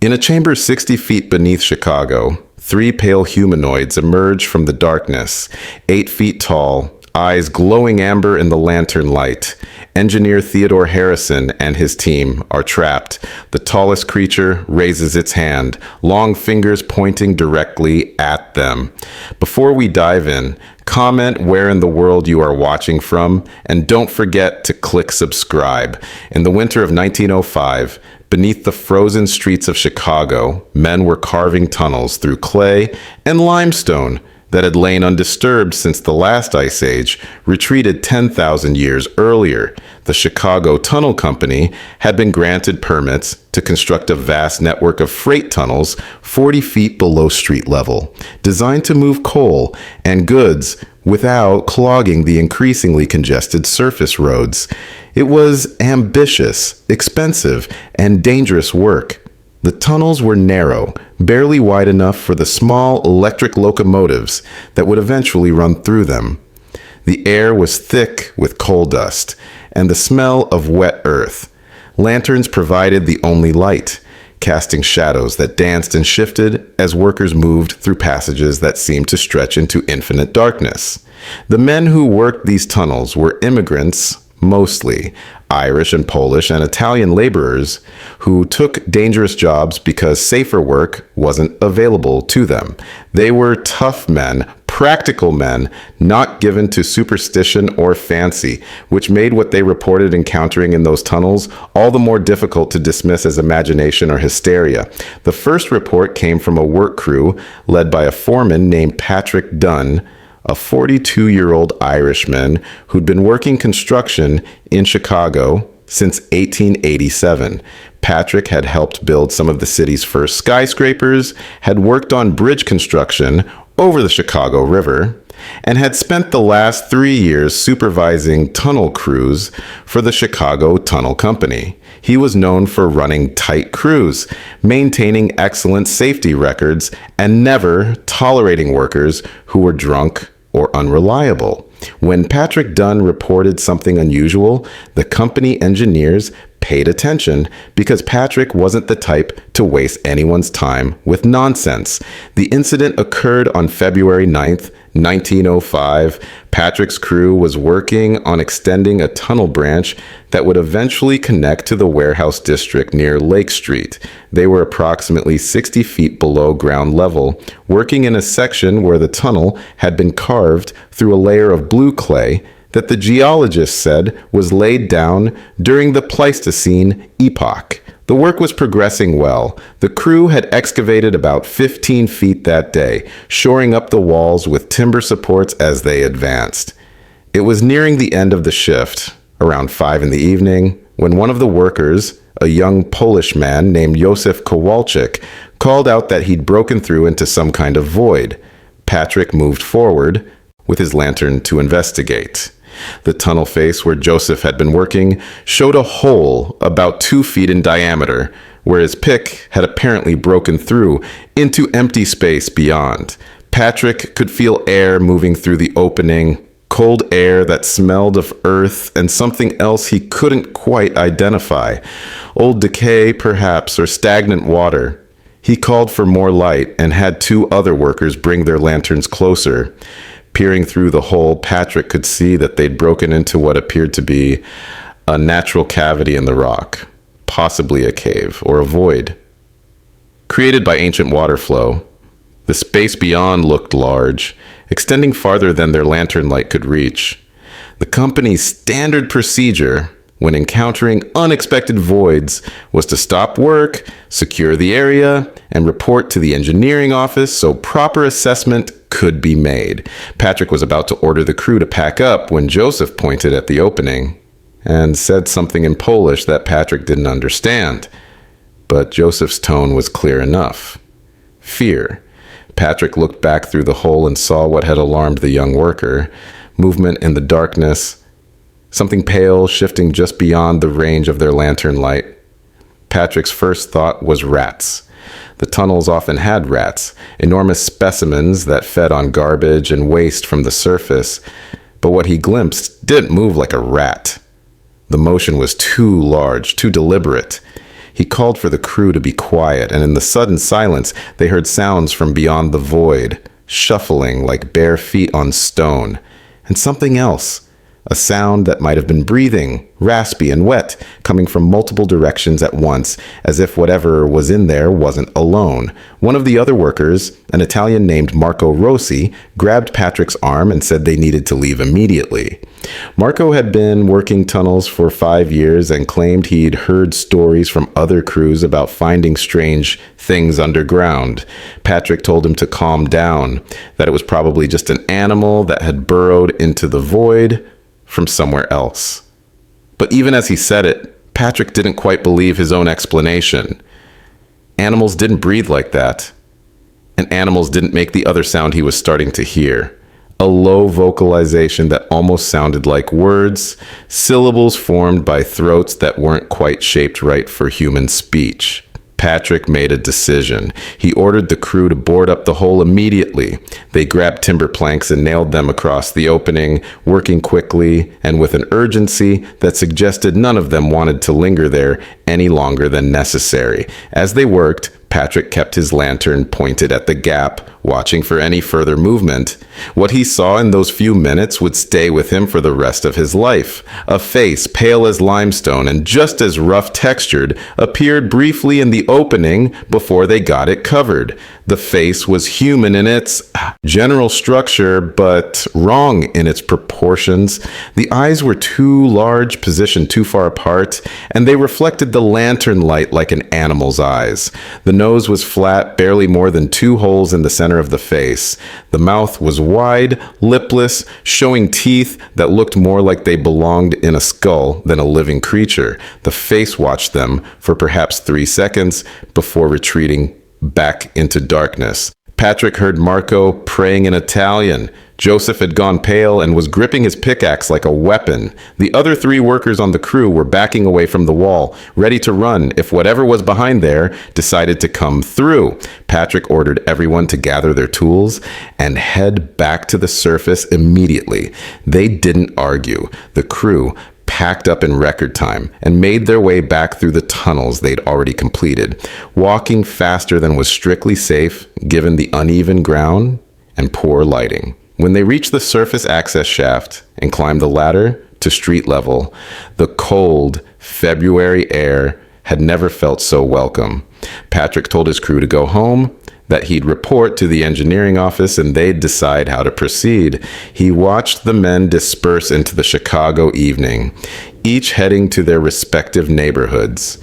In a chamber 60 feet beneath Chicago, three pale humanoids emerge from the darkness, 8 feet tall, eyes glowing amber in the lantern light. Engineer Theodore Harrison and his team are trapped. The tallest creature raises its hand, long fingers pointing directly at them. Before we dive in, comment where in the world you are watching from, and don't forget to click subscribe. In the winter of 1905, beneath the frozen streets of Chicago, men were carving tunnels through clay and limestone that had lain undisturbed since the last ice age, retreated 10,000 years earlier. The Chicago Tunnel Company had been granted permits to construct a vast network of freight tunnels 40 feet below street level, designed to move coal and goods without clogging the increasingly congested surface roads. It was ambitious, expensive, and dangerous work. The tunnels were narrow, barely wide enough for the small electric locomotives that would eventually run through them. The air was thick with coal dust and the smell of wet earth. Lanterns provided the only light, casting shadows that danced and shifted as workers moved through passages that seemed to stretch into infinite darkness. The men who worked these tunnels were immigrants, mostly Irish and Polish and Italian laborers who took dangerous jobs because safer work wasn't available to them. They were tough men, practical men, not given to superstition or fancy, which made what they reported encountering in those tunnels all the more difficult to dismiss as imagination or hysteria. The first report came from a work crew led by a foreman named Patrick Dunn, a 42-year-old Irishman who'd been working construction in Chicago since 1887. Patrick had helped build some of the city's first skyscrapers, had worked on bridge construction over the Chicago River, and had spent the last 3 years supervising tunnel crews for the Chicago Tunnel Company. He was known for running tight crews, maintaining excellent safety records, and never tolerating workers who were drunk or unreliable. When Patrick Dunn reported something unusual, the company engineers paid attention because Patrick wasn't the type to waste anyone's time with nonsense. The incident occurred on February 9th, 1905. Patrick's crew was working on extending a tunnel branch that would eventually connect to the warehouse district near Lake Street. They were approximately 60 feet below ground level, working in a section where the tunnel had been carved through a layer of blue clay that the geologists said was laid down during the Pleistocene epoch. The work was progressing well. The crew had excavated about 15 feet that day, shoring up the walls with timber supports as they advanced. It was nearing the end of the shift, around 5 in the evening, when one of the workers, a young Polish man named Józef Kowalczyk, called out that he'd broken through into some kind of void. Patrick moved forward with his lantern to investigate. The tunnel face where Joseph had been working showed a hole about 2 feet in diameter, where his pick had apparently broken through into empty space beyond. Patrick could feel air moving through the opening, cold air that smelled of earth and something else he couldn't quite identify. Old decay, perhaps, or stagnant water. He called for more light and had 2 other workers bring their lanterns closer. Peering through the hole, Patrick could see that they'd broken into what appeared to be a natural cavity in the rock, possibly a cave or a void. Created by ancient water flow, the space beyond looked large, extending farther than their lantern light could reach. The company's standard procedure when encountering unexpected voids was to stop work, secure the area, and report to the engineering office so proper assessment could be made. Patrick was about to order the crew to pack up when Joseph pointed at the opening and said something in Polish that Patrick didn't understand. But Joseph's tone was clear enough. Fear. Patrick looked back through the hole and saw what had alarmed the young worker. Movement in the darkness, something pale shifting just beyond the range of their lantern light. Patrick's first thought was rats. The tunnels often had rats, enormous specimens that fed on garbage and waste from the surface, but what he glimpsed didn't move like a rat. The motion was too large, too deliberate. He called for the crew to be quiet, and in the sudden silence, they heard sounds from beyond the void, shuffling like bare feet on stone, and something else. A sound that might have been breathing, raspy and wet, coming from multiple directions at once, as if whatever was in there wasn't alone. One of the other workers, an Italian named Marco Rossi, grabbed Patrick's arm and said they needed to leave immediately. Marco had been working tunnels for 5 years and claimed he'd heard stories from other crews about finding strange things underground. Patrick told him to calm down, that it was probably just an animal that had burrowed into the void from somewhere else. But even as he said it, Patrick didn't quite believe his own explanation. Animals didn't breathe like that, and animals didn't make the other sound he was starting to hear. A low vocalization that almost sounded like words, syllables formed by throats that weren't quite shaped right for human speech. Patrick made a decision. He ordered the crew to board up the hole immediately. They grabbed timber planks and nailed them across the opening, working quickly and with an urgency that suggested none of them wanted to linger there any longer than necessary. As they worked, Patrick kept his lantern pointed at the gap, watching for any further movement. What he saw in those few minutes would stay with him for the rest of his life. A face, pale as limestone and just as rough textured, appeared briefly in the opening before they got it covered. The face was human in its general structure, but wrong in its proportions. The eyes were too large, positioned too far apart, and they reflected the lantern light like an animal's eyes. The nose was flat, barely more than 2 holes in the center of the face. The mouth was wide, lipless, showing teeth that looked more like they belonged in a skull than a living creature. The face watched them for perhaps 3 seconds before retreating back into darkness. Patrick heard Marco praying in Italian. Joseph had gone pale and was gripping his pickaxe like a weapon. The other 3 workers on the crew were backing away from the wall, ready to run if whatever was behind there decided to come through. Patrick ordered everyone to gather their tools and head back to the surface immediately. They didn't argue. The crew packed up in record time and made their way back through the tunnels they'd already completed, walking faster than was strictly safe given the uneven ground and poor lighting. When they reached the surface access shaft and climbed the ladder to street level, the cold February air had never felt so welcome. Patrick told his crew to go home, that he'd report to the engineering office and they'd decide how to proceed. He watched the men disperse into the Chicago evening, each heading to their respective neighborhoods,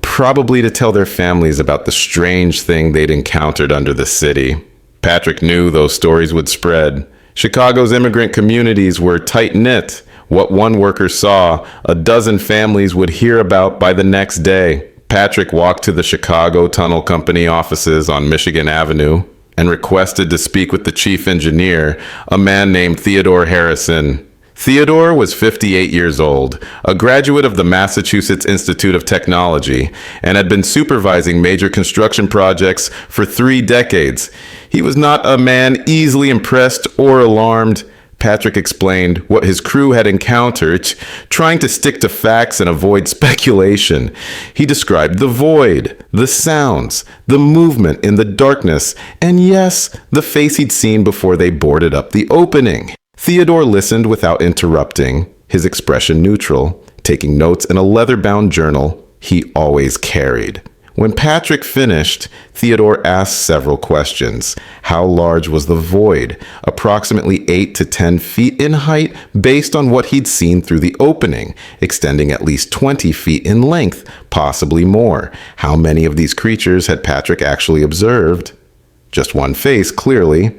probably to tell their families about the strange thing they'd encountered under the city. Patrick knew those stories would spread. Chicago's immigrant communities were tight-knit. What one worker saw, a dozen families would hear about by the next day. Patrick walked to the Chicago Tunnel Company offices on Michigan Avenue and requested to speak with the chief engineer, a man named Theodore Harrison. Theodore was 58 years old, a graduate of the Massachusetts Institute of Technology, and had been supervising major construction projects for 3 decades. He was not a man easily impressed or alarmed. Patrick explained what his crew had encountered, trying to stick to facts and avoid speculation. He described the void, the sounds, the movement in the darkness, and yes, the face he'd seen before they boarded up the opening. Theodore listened without interrupting, his expression neutral, taking notes in a leather-bound journal he always carried. When Patrick finished, Theodore asked several questions. How large was the void? Approximately 8 to 10 feet in height based on what he'd seen through the opening, extending at least 20 feet in length, possibly more. How many of these creatures had Patrick actually observed? Just one face, clearly.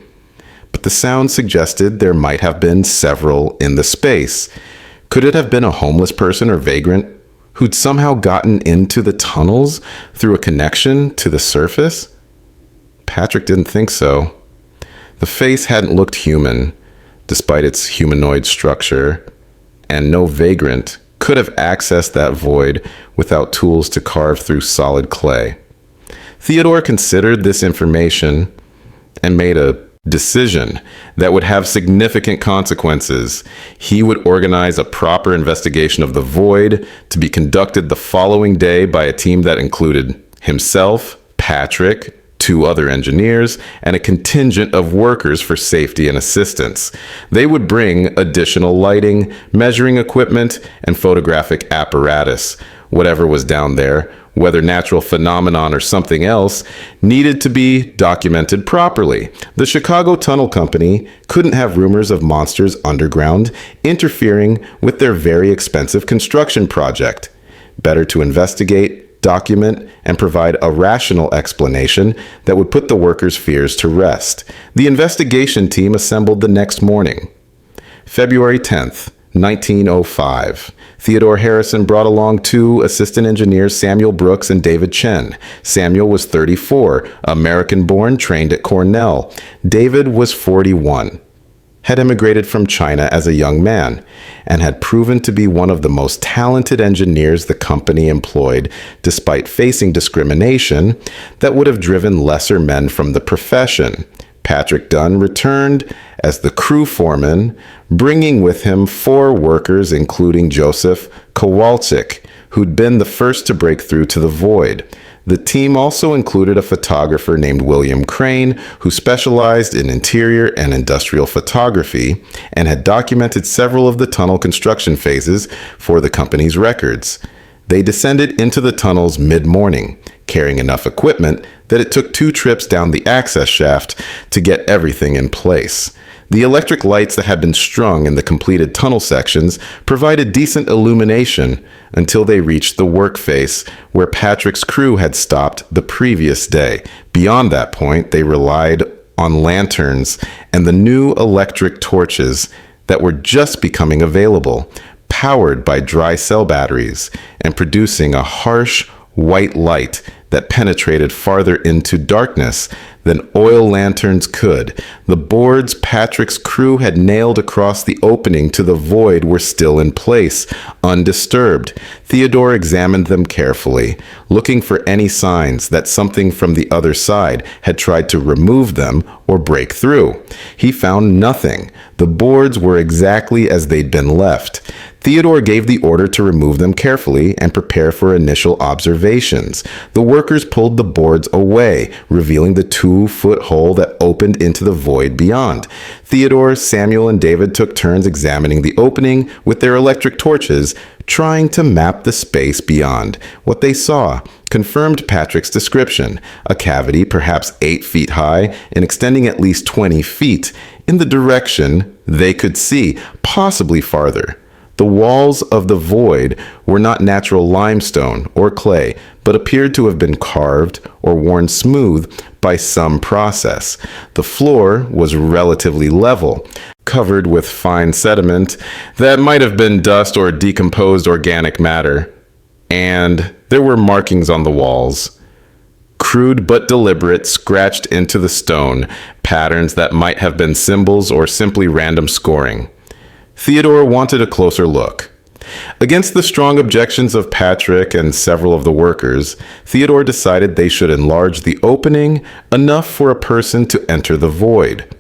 But the sound suggested there might have been several in the space. Could it have been a homeless person or vagrant who'd somehow gotten into the tunnels through a connection to the surface? Patrick didn't think so. The face hadn't looked human, despite its humanoid structure, and no vagrant could have accessed that void without tools to carve through solid clay. Theodore considered this information and made a decision that would have significant consequences. He would organize a proper investigation of the void to be conducted the following day by a team that included himself, Patrick, two other engineers, and a contingent of workers for safety and assistance. They would bring additional lighting, measuring equipment, and photographic apparatus. Whatever was down there, whether natural phenomenon or something else, needed to be documented properly. The Chicago Tunnel Company couldn't have rumors of monsters underground interfering with their very expensive construction project. Better to investigate, document, and provide a rational explanation that would put the workers' fears to rest. The investigation team assembled the next morning. February 10th, 1905. Theodore Harrison brought along two assistant engineers, Samuel Brooks and David Chen. Samuel was 34, American-born, trained at Cornell. David was 41, had immigrated from China as a young man, and had proven to be one of the most talented engineers the company employed, despite facing discrimination that would have driven lesser men from the profession. Patrick Dunn returned as the crew foreman, bringing with him 4 workers, including Joseph Kowalczyk, who'd been the first to break through to the void. The team also included a photographer named William Crane, who specialized in interior and industrial photography and had documented several of the tunnel construction phases for the company's records. They descended into the tunnels mid-morning, carrying enough equipment that it took 2 trips down the access shaft to get everything in place. The electric lights that had been strung in the completed tunnel sections provided decent illumination until they reached the work face where Patrick's crew had stopped the previous day. Beyond that point, they relied on lanterns and the new electric torches that were just becoming available, powered by dry cell batteries and producing a harsh white light that penetrated farther into darkness than oil lanterns could. The boards Patrick's crew had nailed across the opening to the void were still in place, undisturbed. Theodore examined them carefully, looking for any signs that something from the other side had tried to remove them or break through. He found nothing. The boards were exactly as they'd been left. Theodore gave the order to remove them carefully and prepare for initial observations. The workers pulled the boards away, revealing the 2-foot hole that opened into the void beyond. Theodore, Samuel, and David took turns examining the opening with their electric torches, trying to map the space beyond. What they saw confirmed Patrick's description: a cavity perhaps 8 feet high and extending at least 20 feet in the direction they could see, possibly farther. The walls of the void were not natural limestone or clay, but appeared to have been carved or worn smooth by some process. The floor was relatively level, covered with fine sediment that might have been dust or decomposed organic matter, and there were markings on the walls, crude but deliberate, scratched into the stone, patterns that might have been symbols or simply random scoring. Theodore wanted a closer look. Against the strong objections of Patrick and several of the workers, Theodore decided they should enlarge the opening enough for a person to enter the void.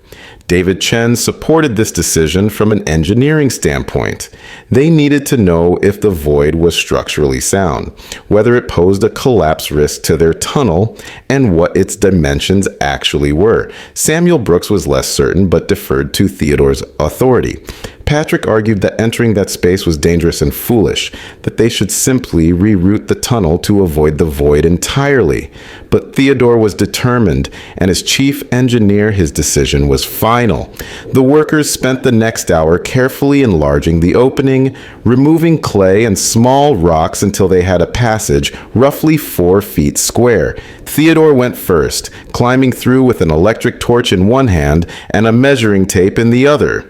David Chen supported this decision from an engineering standpoint. They needed to know if the void was structurally sound, whether it posed a collapse risk to their tunnel, and what its dimensions actually were. Samuel Brooks was less certain, but deferred to Theodore's authority. Patrick argued that entering that space was dangerous and foolish, that they should simply reroute the tunnel to avoid the void entirely. But Theodore was determined, and as chief engineer, his decision was final. The workers spent the next hour carefully enlarging the opening, removing clay and small rocks until they had a passage roughly 4 feet square. Theodore went first, climbing through with an electric torch in one hand and a measuring tape in the other.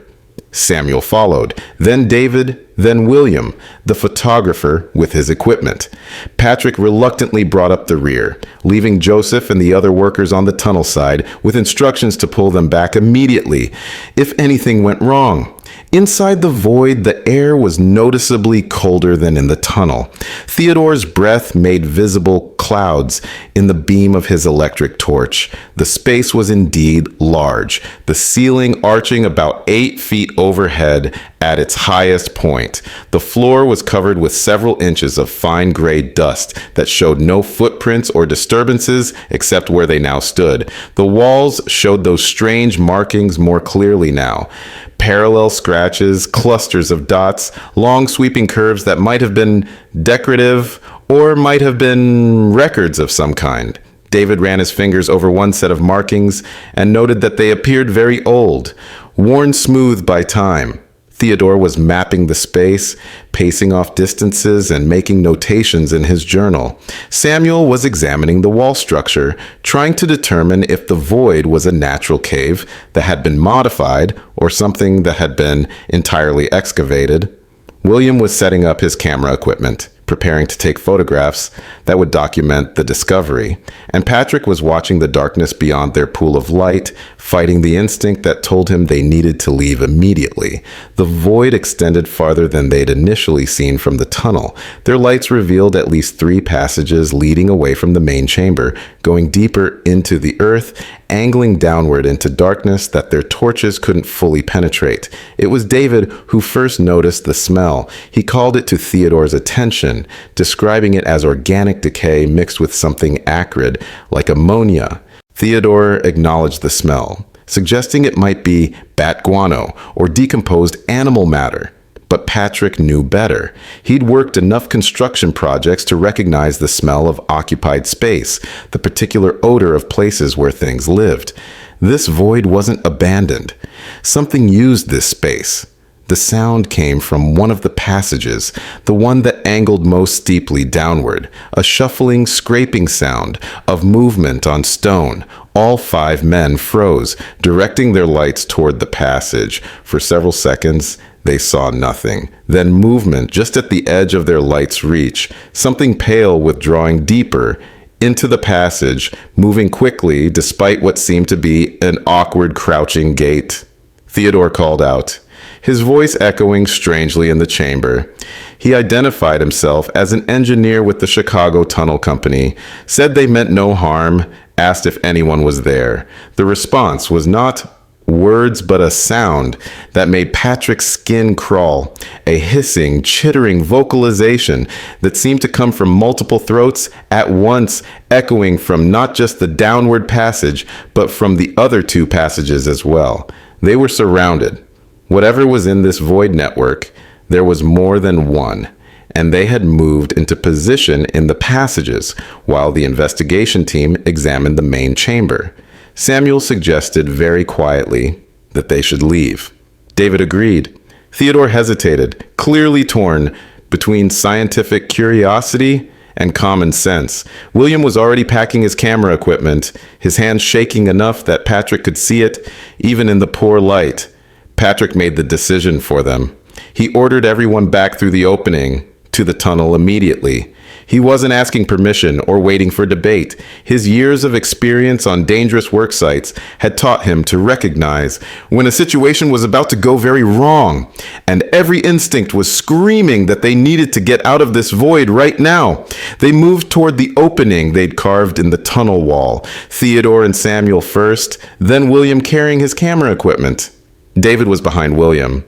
Samuel followed, then David, then William, the photographer, with his equipment. Patrick reluctantly brought up the rear, leaving Joseph and the other workers on the tunnel side with instructions to pull them back immediately if anything went wrong. Inside the void, the air was noticeably colder than in the tunnel. Theodore's breath made visible clouds in the beam of his electric torch. The space was indeed large, the ceiling arching about 8 feet overhead at its highest point. The floor was covered with several inches of fine gray dust that showed no footprints or disturbances except where they now stood. The walls showed those strange markings more clearly now. Parallel scratches, clusters of dots, long sweeping curves that might have been decorative or might have been records of some kind. David ran his fingers over one set of markings and noted that they appeared very old, worn smooth by time. Theodore was mapping the space, pacing off distances, and making notations in his journal. Samuel was examining the wall structure, trying to determine if the void was a natural cave that had been modified or something that had been entirely excavated. William was setting up his camera equipment, preparing to take photographs that would document the discovery. And Patrick was watching the darkness beyond their pool of light, fighting the instinct that told him they needed to leave immediately. The void extended farther than they'd initially seen from the tunnel. Their lights revealed at least 3 passages leading away from the main chamber, going deeper into the earth, angling downward into darkness that their torches couldn't fully penetrate. It was David who first noticed the smell. He called it to Theodore's attention, describing it as organic decay mixed with something acrid, like ammonia. Theodore acknowledged the smell, suggesting it might be bat guano or decomposed animal matter. But Patrick knew better. He'd worked enough construction projects to recognize the smell of occupied space, the particular odor of places where things lived. This void wasn't abandoned. Something used this space. The sound came from one of the passages, the one that angled most steeply downward, a shuffling, scraping sound of movement on stone. All 5 men froze, directing their lights toward the passage. For several seconds, they saw nothing. Then movement just at the edge of their light's reach, something pale withdrawing deeper into the passage, moving quickly despite what seemed to be an awkward crouching gait. Theodore called out, his voice echoing strangely in the chamber. He identified himself as an engineer with the Chicago Tunnel Company, said they meant no harm, asked if anyone was there. The response was not words but a sound that made Patrick's skin crawl, a hissing, chittering vocalization that seemed to come from multiple throats at once, echoing from not just the downward passage, but from the other 2 passages as well. They were surrounded. Whatever was in this void network, there was more than one, and they had moved into position in the passages while the investigation team examined the main chamber. Samuel suggested very quietly that they should leave. David agreed. Theodore hesitated, clearly torn between scientific curiosity and common sense. William was already packing his camera equipment, his hands shaking enough that Patrick could see it, even in the poor light. Patrick made the decision for them. He ordered everyone back through the opening to the tunnel immediately. He wasn't asking permission or waiting for debate. His years of experience on dangerous work sites had taught him to recognize when a situation was about to go very wrong, and every instinct was screaming that they needed to get out of this void right now. They moved toward the opening they'd carved in the tunnel wall, Theodore and Samuel first, then William carrying his camera equipment. David was behind William,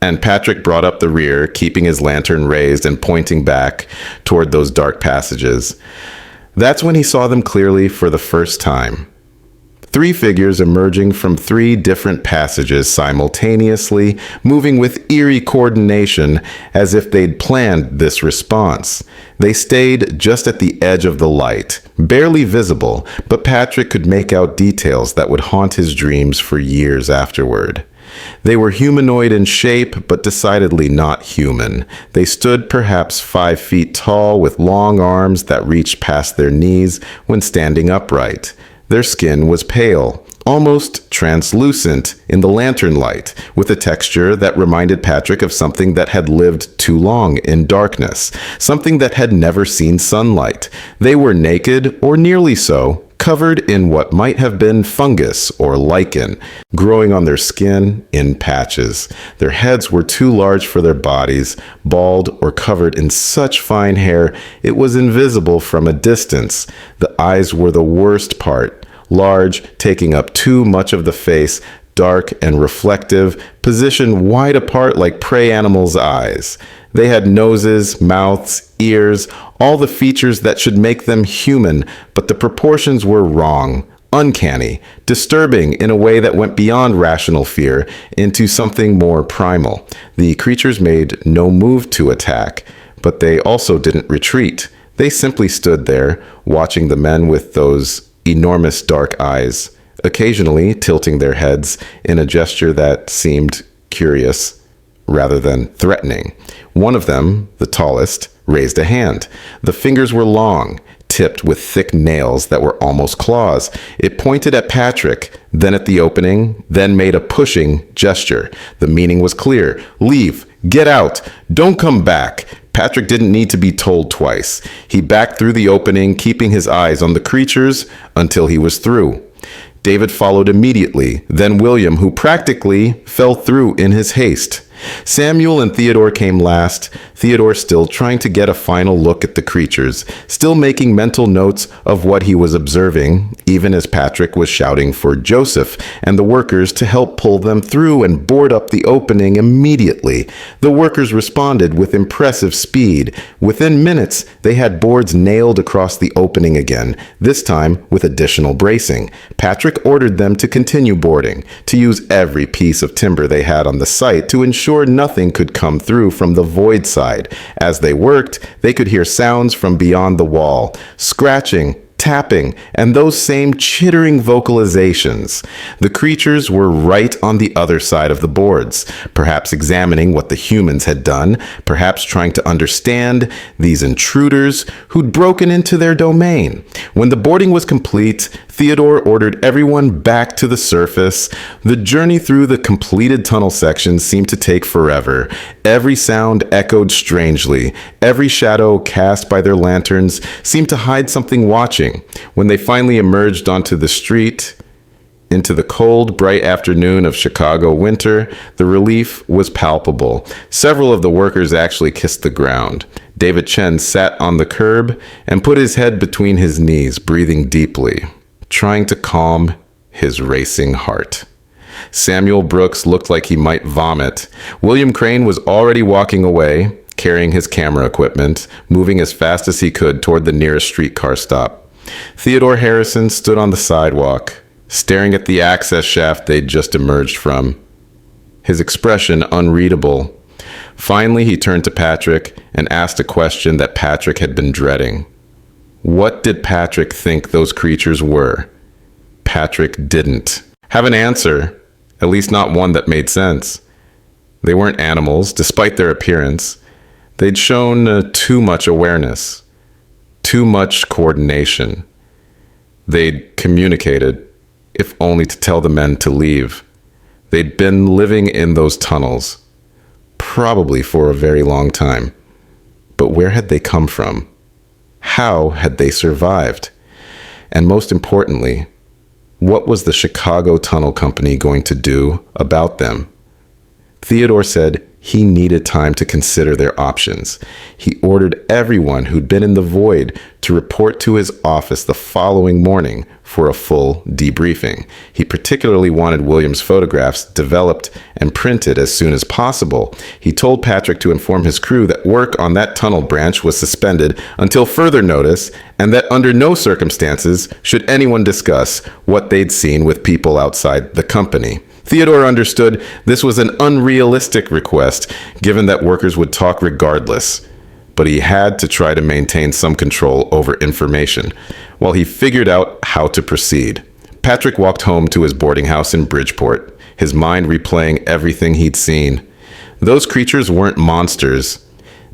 and Patrick brought up the rear, keeping his lantern raised and pointing back toward those dark passages. That's when he saw them clearly for the first time. 3 figures emerging from 3 different passages simultaneously, moving with eerie coordination as if they'd planned this response. They stayed just at the edge of the light, barely visible, but Patrick could make out details that would haunt his dreams for years afterward. They were humanoid in shape, but decidedly not human. They stood perhaps 5 feet tall with long arms that reached past their knees when standing upright. Their skin was pale, almost translucent in the lantern light, with a texture that reminded Patrick of something that had lived too long in darkness, something that had never seen sunlight. They were naked, or nearly so, covered in what might have been fungus or lichen, growing on their skin in patches. Their heads were too large for their bodies, bald or covered in such fine hair it was invisible from a distance. The eyes were the worst part, large, taking up too much of the face, dark and reflective, positioned wide apart like prey animals' eyes. They had noses, mouths, ears, all the features that should make them human, but the proportions were wrong, uncanny, disturbing in a way that went beyond rational fear into something more primal. The creatures made no move to attack, but they also didn't retreat. They simply stood there, watching the men with those enormous dark eyes, occasionally tilting their heads in a gesture that seemed curious rather than threatening. One of them, the tallest, raised a hand. The fingers were long, tipped with thick nails that were almost claws. It pointed at Patrick, then at the opening, then made a pushing gesture. The meaning was clear. Leave. Get out. Don't come back. Patrick didn't need to be told twice. He backed through the opening, keeping his eyes on the creatures until he was through. David followed immediately, then William, who practically fell through in his haste. Samuel and Theodore came last, Theodore still trying to get a final look at the creatures, still making mental notes of what he was observing, even as Patrick was shouting for Joseph and the workers to help pull them through and board up the opening immediately. The workers responded with impressive speed. Within minutes, they had boards nailed across the opening again, this time with additional bracing. Patrick ordered them to continue boarding, to use every piece of timber they had on the site to ensure nothing could come through from the void side. As they worked, they could hear sounds from beyond the wall, scratching, tapping, and those same chittering vocalizations. The creatures were right on the other side of the boards, perhaps examining what the humans had done, perhaps trying to understand these intruders who'd broken into their domain. When the boarding was complete, Theodore ordered everyone back to the surface. The journey through the completed tunnel section seemed to take forever. Every sound echoed strangely. Every shadow cast by their lanterns seemed to hide something watching. When they finally emerged onto the street, into the cold, bright afternoon of Chicago winter, the relief was palpable. Several of the workers actually kissed the ground. David Chen sat on the curb and put his head between his knees, breathing deeply, trying to calm his racing heart. Samuel Brooks looked like he might vomit. William Crane was already walking away, carrying his camera equipment, moving as fast as he could toward the nearest streetcar stop. Theodore Harrison stood on the sidewalk, staring at the access shaft they'd just emerged from, his expression unreadable. Finally, he turned to Patrick and asked a question that Patrick had been dreading. What did Patrick think those creatures were? Patrick didn't have an answer, at least not one that made sense. They weren't animals, despite their appearance. They'd shown too much awareness, too much coordination. They'd communicated, if only to tell the men to leave. They'd been living in those tunnels, probably for a very long time. But where had they come from? How had they survived? And most importantly, what was the Chicago Tunnel Company going to do about them? Theodore said he needed time to consider their options. He ordered everyone who'd been in the void to report to his office the following morning for a full debriefing. He particularly wanted William's photographs developed and printed as soon as possible. He told Patrick to inform his crew that work on that tunnel branch was suspended until further notice, and that under no circumstances should anyone discuss what they'd seen with people outside the company. Theodore understood this was an unrealistic request, given that workers would talk regardless, but he had to try to maintain some control over information while he figured out how to proceed. Patrick walked home to his boarding house in Bridgeport, his mind replaying everything he'd seen. Those creatures weren't monsters.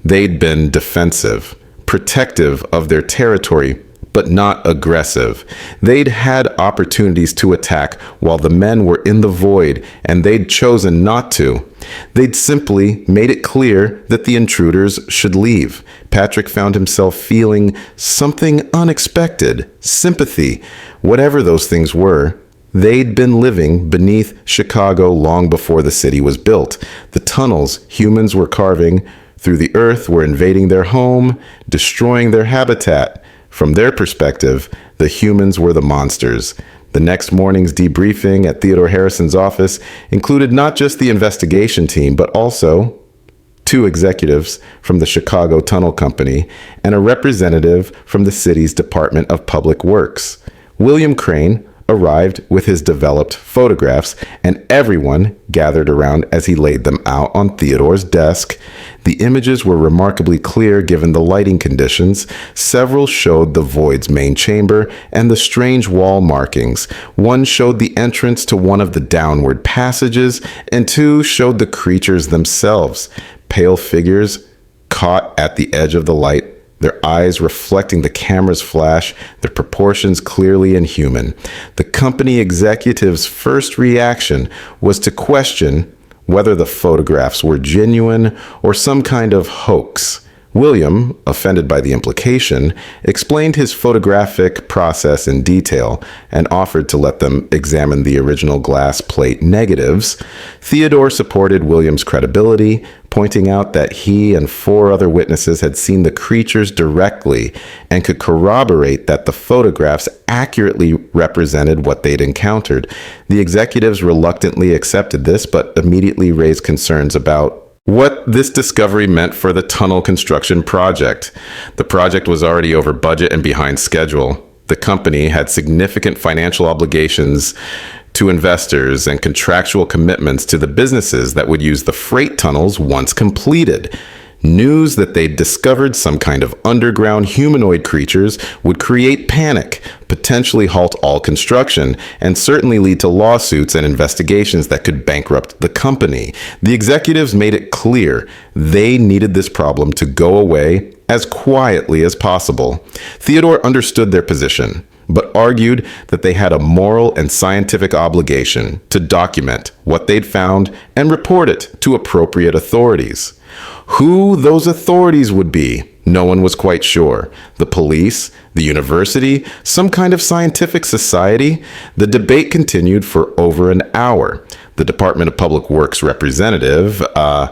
They'd been defensive, protective of their territory, but not aggressive. They'd had opportunities to attack while the men were in the void, and they'd chosen not to. They'd simply made it clear that the intruders should leave. Patrick found himself feeling something unexpected, sympathy, whatever those things were. They'd been living beneath Chicago long before the city was built. The tunnels humans were carving through the earth were invading their home, destroying their habitat. From their perspective, the humans were the monsters. The next morning's debriefing at Theodore Harrison's office included not just the investigation team, but also 2 executives from the Chicago Tunnel Company and a representative from the city's Department of Public Works. William Crane arrived with his developed photographs, and everyone gathered around as he laid them out on Theodore's desk. The images were remarkably clear given the lighting conditions. Several showed the void's main chamber and the strange wall markings. One showed the entrance to one of the downward passages, and 2 showed the creatures themselves, pale figures caught at the edge of the light, their eyes reflecting the camera's flash, their proportions clearly inhuman. The company executive's first reaction was to question whether the photographs were genuine or some kind of hoax. William, offended by the implication, explained his photographic process in detail and offered to let them examine the original glass plate negatives. Theodore supported William's credibility, pointing out that he and 4 other witnesses had seen the creatures directly and could corroborate that the photographs accurately represented what they'd encountered. The executives reluctantly accepted this, but immediately raised concerns about what this discovery meant for the tunnel construction project. The project was already over budget and behind schedule. The company had significant financial obligations to investors and contractual commitments to the businesses that would use the freight tunnels once completed. News that they'd discovered some kind of underground humanoid creatures would create panic, potentially halt all construction, and certainly lead to lawsuits and investigations that could bankrupt the company. The executives made it clear they needed this problem to go away as quietly as possible. Theodore understood their position, but argued that they had a moral and scientific obligation to document what they'd found and report it to appropriate authorities. Who those authorities would be, no one was quite sure. The police, the university, some kind of scientific society? The debate continued for over an hour. The Department of Public Works representative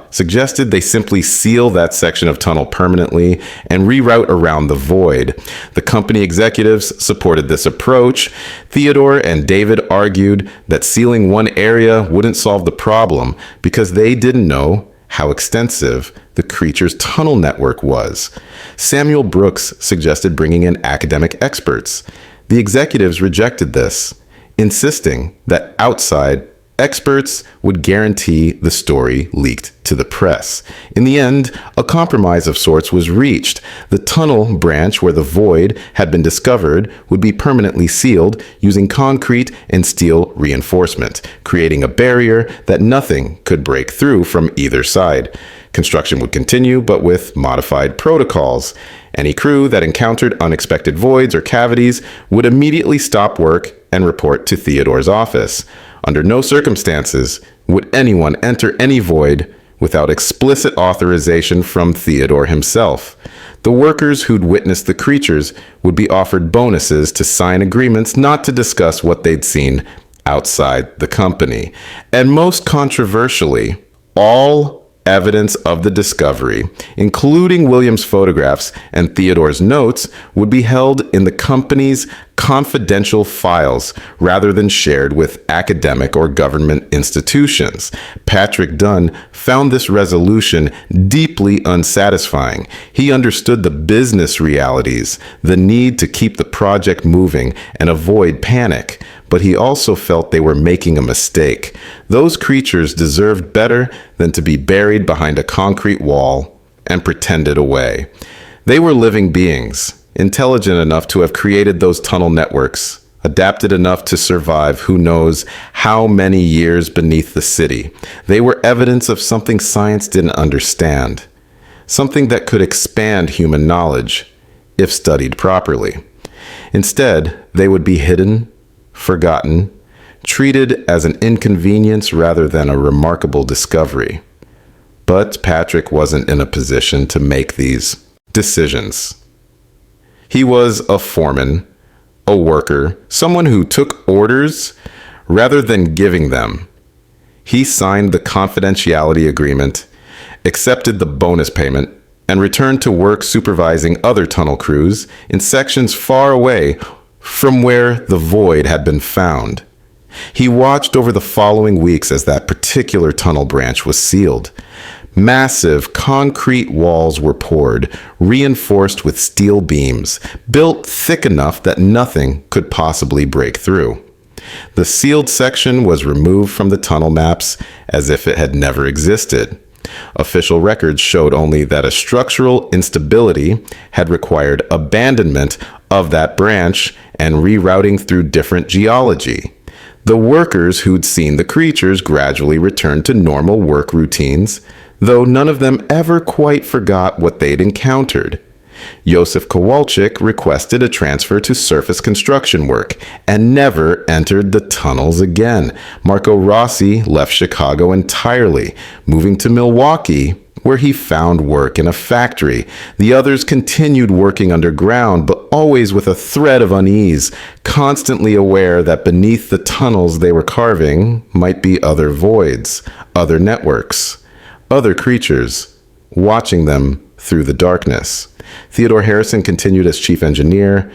suggested they simply seal that section of tunnel permanently and reroute around the void. The company executives supported this approach. Theodore and David argued that sealing one area wouldn't solve the problem because they didn't know how extensive the creature's tunnel network was. Samuel Brooks suggested bringing in academic experts. The executives rejected this, insisting that outside experts would guarantee the story leaked to the press. In the end, a compromise of sorts was reached. The tunnel branch where the void had been discovered would be permanently sealed using concrete and steel reinforcement, creating a barrier that nothing could break through from either side. Construction would continue, but with modified protocols. Any crew that encountered unexpected voids or cavities would immediately stop work and report to Theodore's office. Under no circumstances would anyone enter any void without explicit authorization from Theodore himself. The workers who'd witnessed the creatures would be offered bonuses to sign agreements not to discuss what they'd seen outside the company. And most controversially, all evidence of the discovery, including William's photographs and Theodore's notes, would be held in the company's confidential files rather than shared with academic or government institutions. Patrick Dunn found this resolution deeply unsatisfying. He understood the business realities, the need to keep the project moving and avoid panic, but he also felt they were making a mistake. Those creatures deserved better than to be buried behind a concrete wall and pretended away. They were living beings, intelligent enough to have created those tunnel networks, adapted enough to survive who knows how many years beneath the city. They were evidence of something science didn't understand, something that could expand human knowledge if studied properly. Instead, they would be hidden, forgotten, treated as an inconvenience rather than a remarkable discovery. But Patrick wasn't in a position to make these decisions. He was a foreman, a worker, someone who took orders rather than giving them. He signed the confidentiality agreement, accepted the bonus payment, and returned to work supervising other tunnel crews in sections far away from where the void had been found. He watched over the following weeks as that particular tunnel branch was sealed. Massive concrete walls were poured, reinforced with steel beams, built thick enough that nothing could possibly break through. The sealed section was removed from the tunnel maps as if it had never existed. Official records showed only that a structural instability had required abandonment of that branch and rerouting through different geology. The workers who'd seen the creatures gradually returned to normal work routines, though none of them ever quite forgot what they'd encountered. Josef Kowalczyk requested a transfer to surface construction work and never entered the tunnels again. Marco Rossi left Chicago entirely, moving to Milwaukee, where he found work in a factory. The others continued working underground, but always with a thread of unease, constantly aware that beneath the tunnels they were carving might be other voids, other networks, other creatures, watching them through the darkness. Theodore Harrison continued as chief engineer,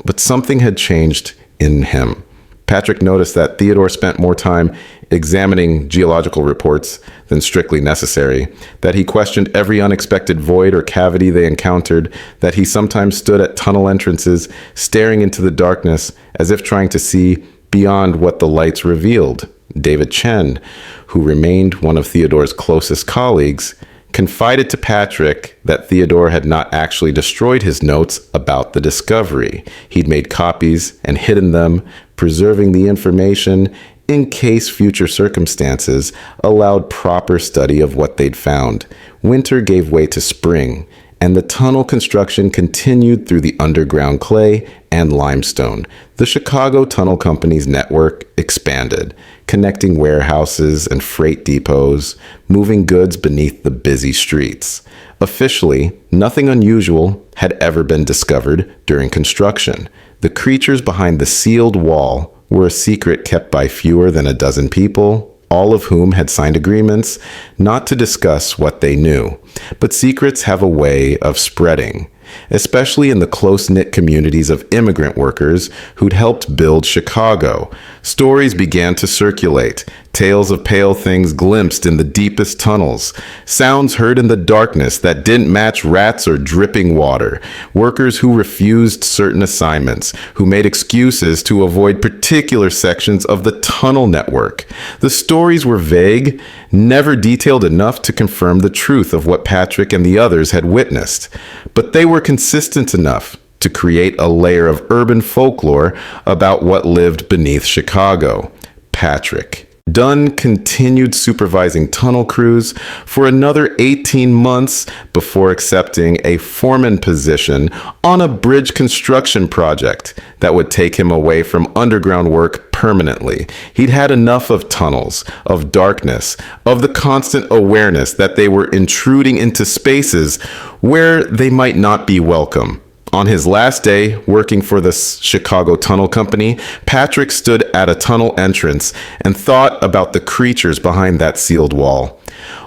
but something had changed in him. Patrick noticed that Theodore spent more time examining geological reports than strictly necessary, that he questioned every unexpected void or cavity they encountered, that he sometimes stood at tunnel entrances, staring into the darkness as if trying to see beyond what the lights revealed. David Chen, who remained one of Theodore's closest colleagues, confided to Patrick that Theodore had not actually destroyed his notes about the discovery. He'd made copies and hidden them, preserving the information in case future circumstances allowed proper study of what they'd found. Winter gave way to spring, and the tunnel construction continued through the underground clay and limestone. The Chicago Tunnel Company's network expanded, connecting warehouses and freight depots, moving goods beneath the busy streets. Officially, nothing unusual had ever been discovered during construction. The creatures behind the sealed wall were a secret kept by fewer than a dozen people, all of whom had signed agreements not to discuss what they knew. But secrets have a way of spreading, especially in the close-knit communities of immigrant workers who'd helped build Chicago. Stories began to circulate, tales of pale things glimpsed in the deepest tunnels, sounds heard in the darkness that didn't match rats or dripping water, workers who refused certain assignments, who made excuses to avoid particular sections of the tunnel network. The stories were vague, never detailed enough to confirm the truth of what Patrick and the others had witnessed, but they were consistent enough to create a layer of urban folklore about what lived beneath Chicago. Patrick Dunn continued supervising tunnel crews for another 18 months before accepting a foreman position on a bridge construction project that would take him away from underground work permanently. He'd had enough of tunnels, of darkness, of the constant awareness that they were intruding into spaces where they might not be welcome. On his last day working for the Chicago Tunnel Company, Patrick stood at a tunnel entrance and thought about the creatures behind that sealed wall.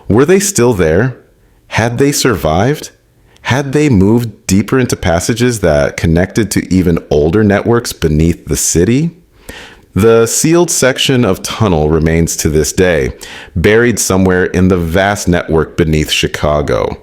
Were they still there? Had they survived? Had they moved deeper into passages that connected to even older networks beneath the city? The sealed section of tunnel remains to this day, buried somewhere in the vast network beneath Chicago.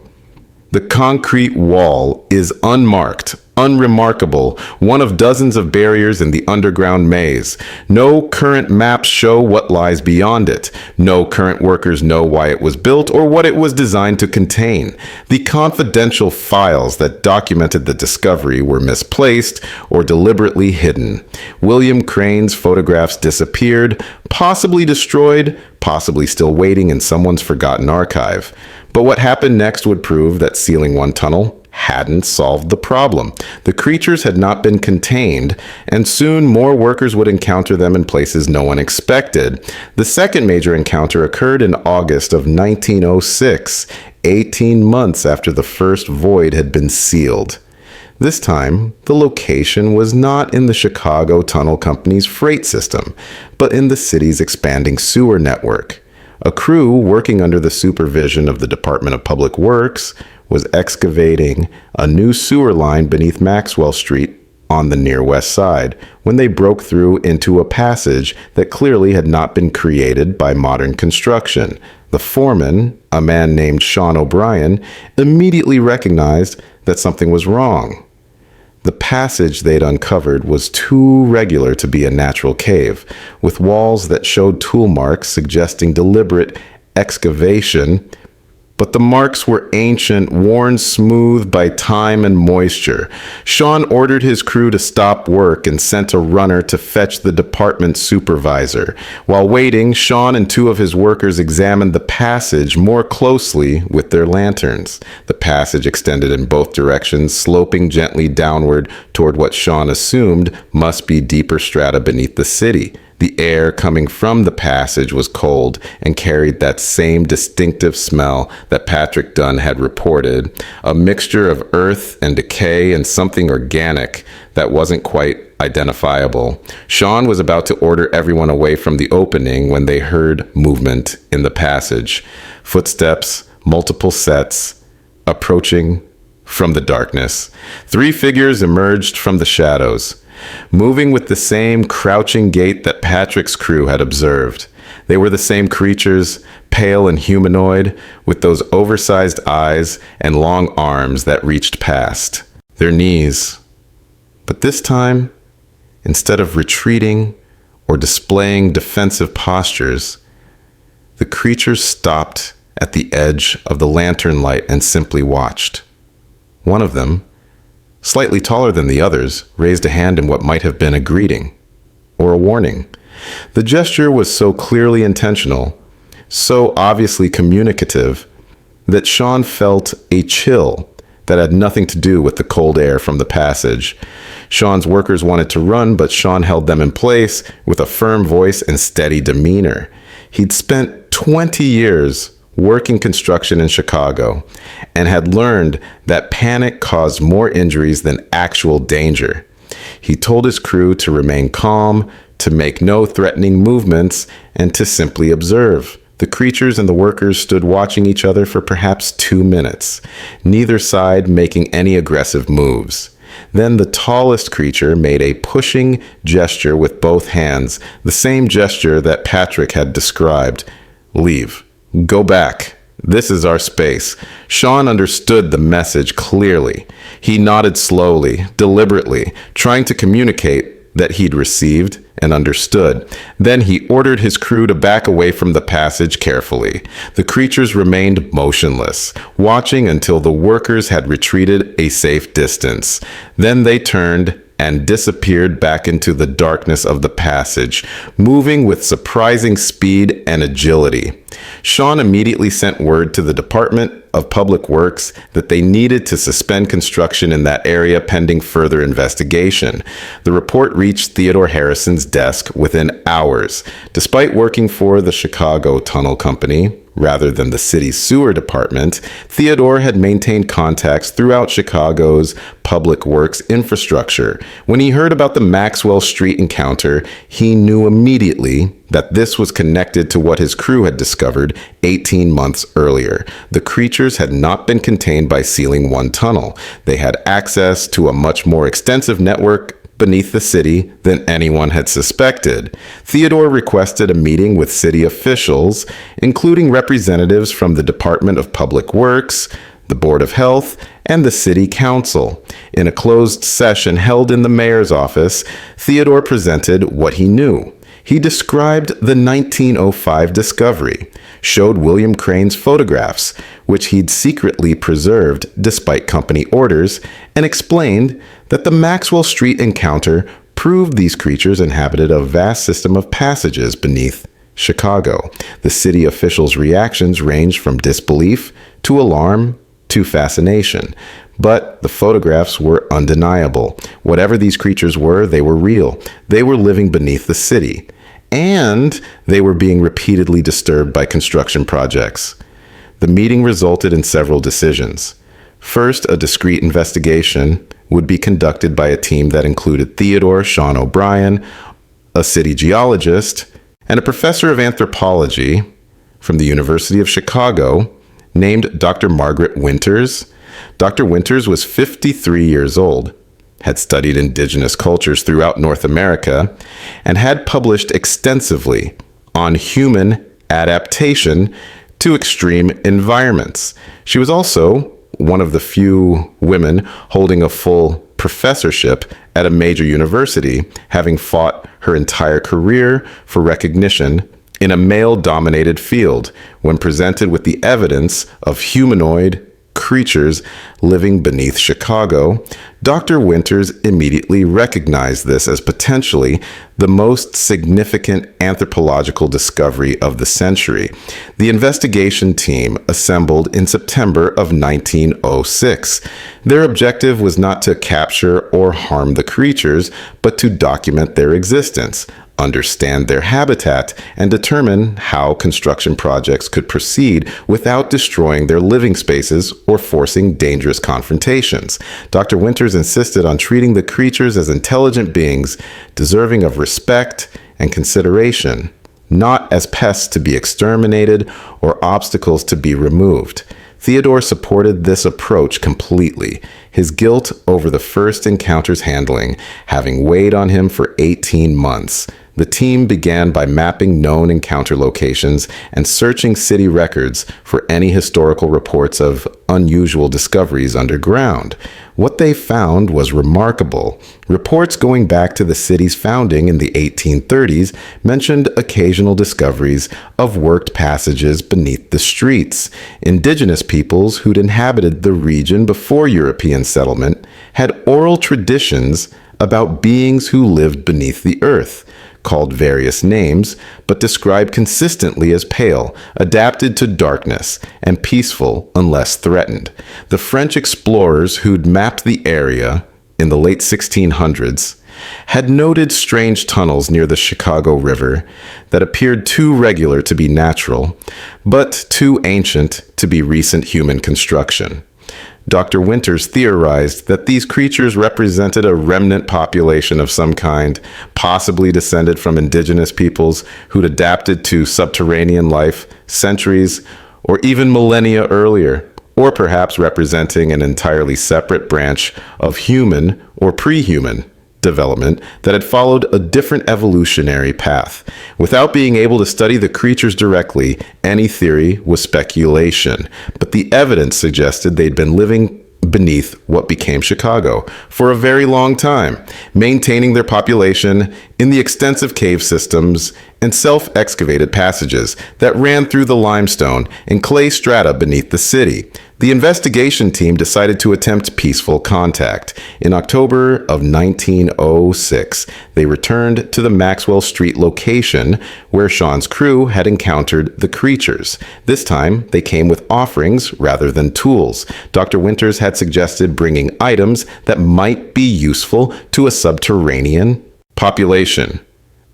The concrete wall is unmarked, unremarkable, one of dozens of barriers in the underground maze. No current maps show what lies beyond it. No current workers know why it was built or what it was designed to contain. The confidential files that documented the discovery were misplaced or deliberately hidden. William Crane's photographs disappeared, possibly destroyed, possibly still waiting in someone's forgotten archive. But what happened next would prove that sealing one tunnel hadn't solved the problem. The creatures had not been contained, and soon more workers would encounter them in places no one expected. The second major encounter occurred in August of 1906, 18 months after the first void had been sealed. This time, the location was not in the Chicago Tunnel Company's freight system, but in the city's expanding sewer network. A crew working under the supervision of the Department of Public Works was excavating a new sewer line beneath Maxwell Street on the near west side when they broke through into a passage that clearly had not been created by modern construction. The foreman, a man named Sean O'Brien, immediately recognized that something was wrong. The passage they'd uncovered was too regular to be a natural cave, with walls that showed tool marks suggesting deliberate excavation, but the marks were ancient, worn smooth by time and moisture. Sean ordered his crew to stop work and sent a runner to fetch the department supervisor. While waiting, Sean and two of his workers examined the passage more closely with their lanterns. The passage extended in both directions, sloping gently downward toward what Sean assumed must be deeper strata beneath the city. The air coming from the passage was cold and carried that same distinctive smell that Patrick Dunn had reported, a mixture of earth and decay and something organic that wasn't quite identifiable. Sean was about to order everyone away from the opening when they heard movement in the passage. Footsteps, multiple sets, approaching from the darkness. 3 figures emerged from the shadows, moving with the same crouching gait that Patrick's crew had observed. They were the same creatures, pale and humanoid, with those oversized eyes and long arms that reached past their knees. But this time, instead of retreating or displaying defensive postures, the creatures stopped at the edge of the lantern light and simply watched. One of them, slightly taller than the others, raised a hand in what might have been a greeting or a warning. The gesture was so clearly intentional, so obviously communicative, that Sean felt a chill that had nothing to do with the cold air from the passage. Sean's workers wanted to run, but Sean held them in place with a firm voice and steady demeanor. He'd spent 20 years working construction in Chicago and had learned that panic caused more injuries than actual danger. He told his crew to remain calm, to make no threatening movements, and to simply observe. The creatures and the workers stood watching each other for perhaps 2 minutes, neither side making any aggressive moves. Then the tallest creature made a pushing gesture with both hands, the same gesture that Patrick had described. "Leave. Go back. This is our space." Sean understood the message clearly. He nodded slowly, deliberately, trying to communicate that he'd received and understood. Then he ordered his crew to back away from the passage carefully. The creatures remained motionless, watching until the workers had retreated a safe distance. Then they turned and disappeared back into the darkness of the passage, moving with surprising speed and agility. Sean immediately sent word to the Department of Public Works that they needed to suspend construction in that area pending further investigation. The report reached Theodore Harrison's desk within hours. Despite working for the Chicago Tunnel Company, rather than the city's sewer department, Theodore had maintained contacts throughout Chicago's public works infrastructure. When he heard about the Maxwell Street encounter, he knew immediately that this was connected to what his crew had discovered 18 months earlier. The creatures had not been contained by sealing one tunnel. They had access to a much more extensive network beneath the city than anyone had suspected. Theodore requested a meeting with city officials, including representatives from the Department of Public Works, the Board of Health, and the City Council. In a closed session held in the mayor's office, Theodore presented what he knew. He described the 1905 discovery, showed William Crane's photographs, which he'd secretly preserved despite company orders, and explained that the Maxwell Street encounter proved these creatures inhabited a vast system of passages beneath Chicago. The city officials' reactions ranged from disbelief to alarm to fascination. But the photographs were undeniable. Whatever these creatures were, they were real. They were living beneath the city. And they were being repeatedly disturbed by construction projects. The meeting resulted in several decisions. First, a discreet investigation would be conducted by a team that included Theodore Sean O'Brien, a city geologist, and a professor of anthropology from the University of Chicago named Dr. Margaret Winters. Dr. Winters was 53 years old, had studied indigenous cultures throughout North America, and had published extensively on human adaptation to extreme environments. She was also one of the few women holding a full professorship at a major university, having fought her entire career for recognition in a male-dominated field when presented with the evidence of humanoid creatures living beneath Chicago. Dr. Winters immediately recognized this as potentially the most significant anthropological discovery of the century. The investigation team assembled in September of 1906. Their objective was not to capture or harm the creatures, but to document their existence, understand their habitat, and determine how construction projects could proceed without destroying their living spaces or forcing dangerous confrontations. Dr. Winters insisted on treating the creatures as intelligent beings, deserving of respect and consideration, not as pests to be exterminated or obstacles to be removed. Theodore supported this approach completely, his guilt over the first encounter's handling having weighed on him for 18 months. The team began by mapping known encounter locations and searching city records for any historical reports of unusual discoveries underground. What they found was remarkable. Reports going back to the city's founding in the 1830s mentioned occasional discoveries of worked passages beneath the streets. Indigenous peoples who'd inhabited the region before European settlement had oral traditions about beings who lived beneath the earth, called various names, but described consistently as pale, adapted to darkness, and peaceful unless threatened. The French explorers who'd mapped the area in the late 1600s had noted strange tunnels near the Chicago River that appeared too regular to be natural, but too ancient to be recent human construction. Dr. Winters theorized that these creatures represented a remnant population of some kind, possibly descended from indigenous peoples who'd adapted to subterranean life centuries or even millennia earlier, or perhaps representing an entirely separate branch of human or pre-human development that had followed a different evolutionary path. Without being able to study the creatures directly, any theory was speculation, but the evidence suggested they'd been living beneath what became Chicago for a very long time, maintaining their population in the extensive cave systems and self-excavated passages that ran through the limestone and clay strata beneath the city. The investigation team decided to attempt peaceful contact. In October of 1906, they returned to the Maxwell Street location where Sean's crew had encountered the creatures. This time, they came with offerings rather than tools. Dr. Winters had suggested bringing items that might be useful to a subterranean population: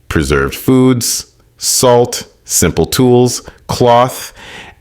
preserved foods, salt, simple tools, cloth,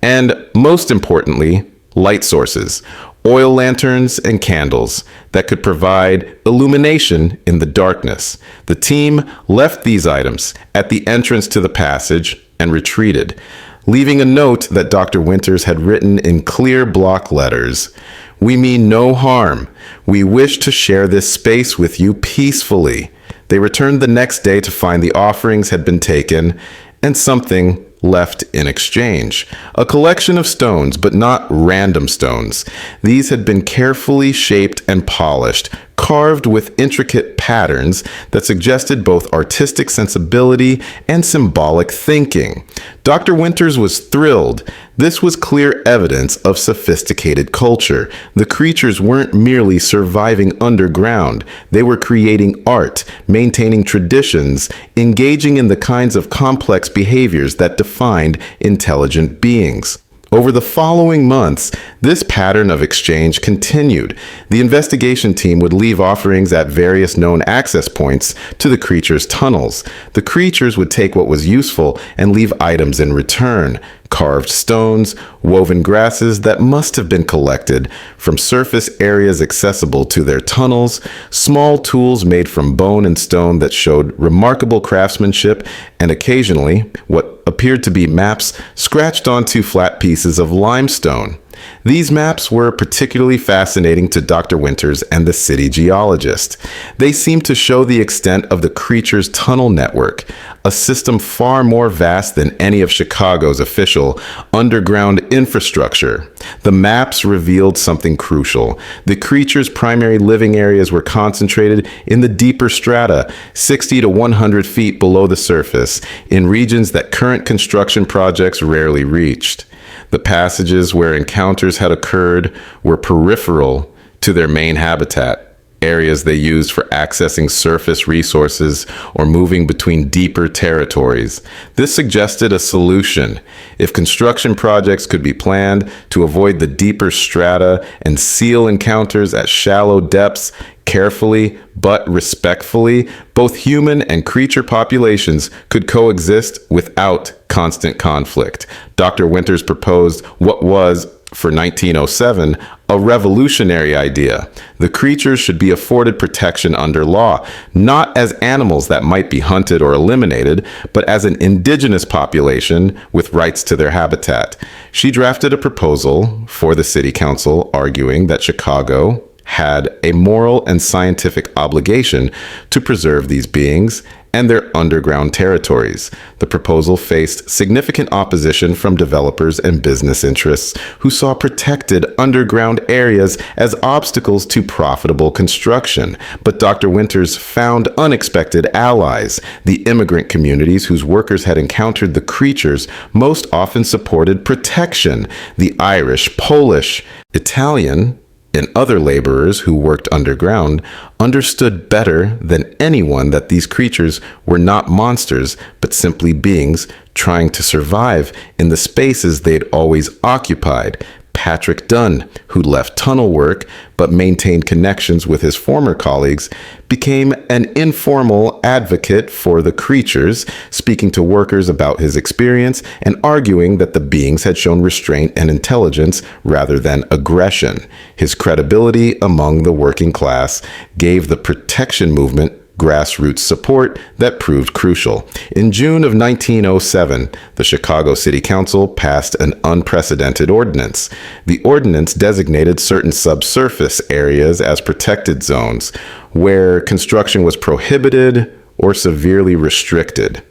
and most importantly, light sources, oil lanterns and candles that could provide illumination in the darkness. The team left these items at the entrance to the passage and retreated, leaving a note that Dr. Winters had written in clear block letters: "We mean no harm. We wish to share this space with you peacefully." They returned the next day to find the offerings had been taken and something left in exchange: a collection of stones, but not random stones. These had been carefully shaped and polished, carved with intricate patterns that suggested both artistic sensibility and symbolic thinking. Dr. Winters was thrilled. This was clear evidence of sophisticated culture. The creatures weren't merely surviving underground. They were creating art, maintaining traditions, engaging in the kinds of complex behaviors that defined intelligent beings. Over the following months, this pattern of exchange continued. The investigation team would leave offerings at various known access points to the creatures' tunnels. The creatures would take what was useful and leave items in return. Carved stones, woven grasses that must have been collected from surface areas accessible to their tunnels, small tools made from bone and stone that showed remarkable craftsmanship, and occasionally what appeared to be maps scratched onto flat pieces of limestone. These maps were particularly fascinating to Dr. Winters and the city geologist. They seemed to show the extent of the creature's tunnel network, a system far more vast than any of Chicago's official underground infrastructure. The maps revealed something crucial. The creature's primary living areas were concentrated in the deeper strata, 60 to 100 feet below the surface, in regions that current construction projects rarely reached. The passages where encounters had occurred were peripheral to their main habitat, areas they used for accessing surface resources or moving between deeper territories. This suggested a solution. If construction projects could be planned to avoid the deeper strata and seal encounters at shallow depths carefully but respectfully, both human and creature populations could coexist without constant conflict. Dr. Winters proposed what was, for 1907, a revolutionary idea. The creatures should be afforded protection under law, not as animals that might be hunted or eliminated, but as an indigenous population with rights to their habitat. She drafted a proposal for the city council arguing that Chicago had a moral and scientific obligation to preserve these beings and their underground territories. The proposal faced significant opposition from developers and business interests who saw protected underground areas as obstacles to profitable construction. But Dr. Winters found unexpected allies. The immigrant communities whose workers had encountered the creatures most often supported protection. The Irish, Polish, Italian, and other laborers who worked underground understood better than anyone that these creatures were not monsters, but simply beings trying to survive in the spaces they'd always occupied. Patrick Dunn, who left tunnel work but maintained connections with his former colleagues, became an informal advocate for the creatures, speaking to workers about his experience and arguing that the beings had shown restraint and intelligence rather than aggression. His credibility among the working class gave the protection movement grassroots support that proved crucial. In June of 1907, the Chicago City Council passed an unprecedented ordinance. The ordinance designated certain subsurface areas as protected zones, where construction was prohibited or severely restricted.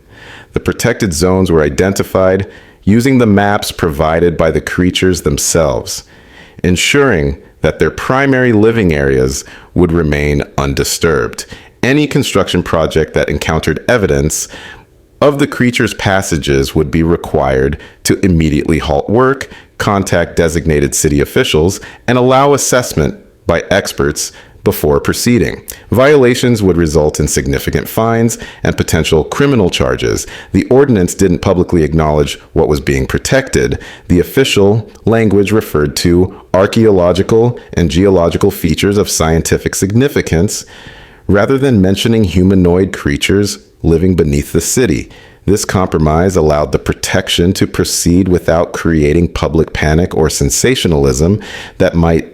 The protected zones were identified using the maps provided by the creatures themselves, ensuring that their primary living areas would remain undisturbed. Any construction project that encountered evidence of the creature's passages would be required to immediately halt work, contact designated city officials, and allow assessment by experts before proceeding. Violations would result in significant fines and potential criminal charges. The ordinance didn't publicly acknowledge what was being protected. The official language referred to archaeological and geological features of scientific significance, rather than mentioning humanoid creatures living beneath the city. This compromise allowed the protection to proceed without creating public panic or sensationalism that might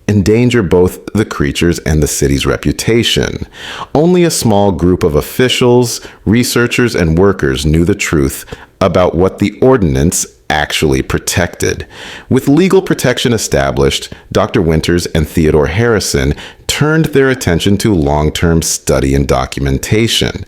endanger both the creatures and the city's reputation. Only a small group of officials, researchers, and workers knew the truth about what the ordinance actually protected. With legal protection established, Dr. Winters and Theodore Harrison turned their attention to long-term study and documentation.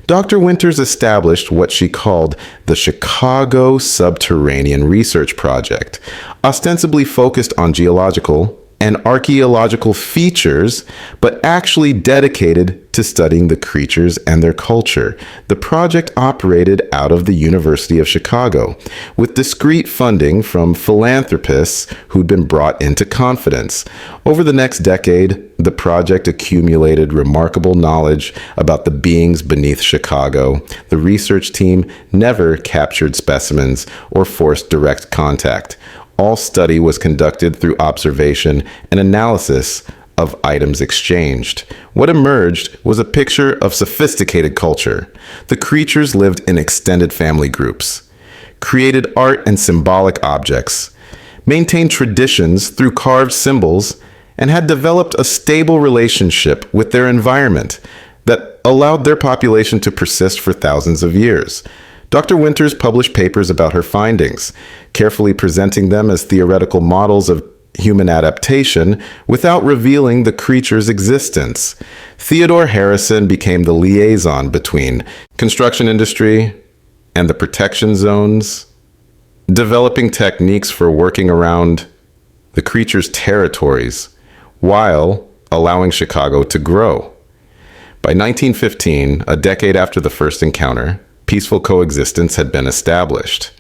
Dr. Winters established what she called the Chicago Subterranean Research Project, ostensibly focused on geological and archaeological features, but actually dedicated to studying the creatures and their culture. The project operated out of the University of Chicago, with discreet funding from philanthropists who'd been brought into confidence. Over the next decade, the project accumulated remarkable knowledge about the beings beneath Chicago. The research team never captured specimens or forced direct contact. All study was conducted through observation and analysis of items exchanged. What emerged was a picture of sophisticated culture. The creatures lived in extended family groups, created art and symbolic objects, maintained traditions through carved symbols, and had developed a stable relationship with their environment that allowed their population to persist for thousands of years. Dr. Winters published papers about her findings, carefully presenting them as theoretical models of human adaptation without revealing the creature's existence. Theodore Harrison became the liaison between construction industry and the protection zones, developing techniques for working around the creature's territories while allowing Chicago to grow. By 1915, a decade after the first encounter, peaceful coexistence had been established.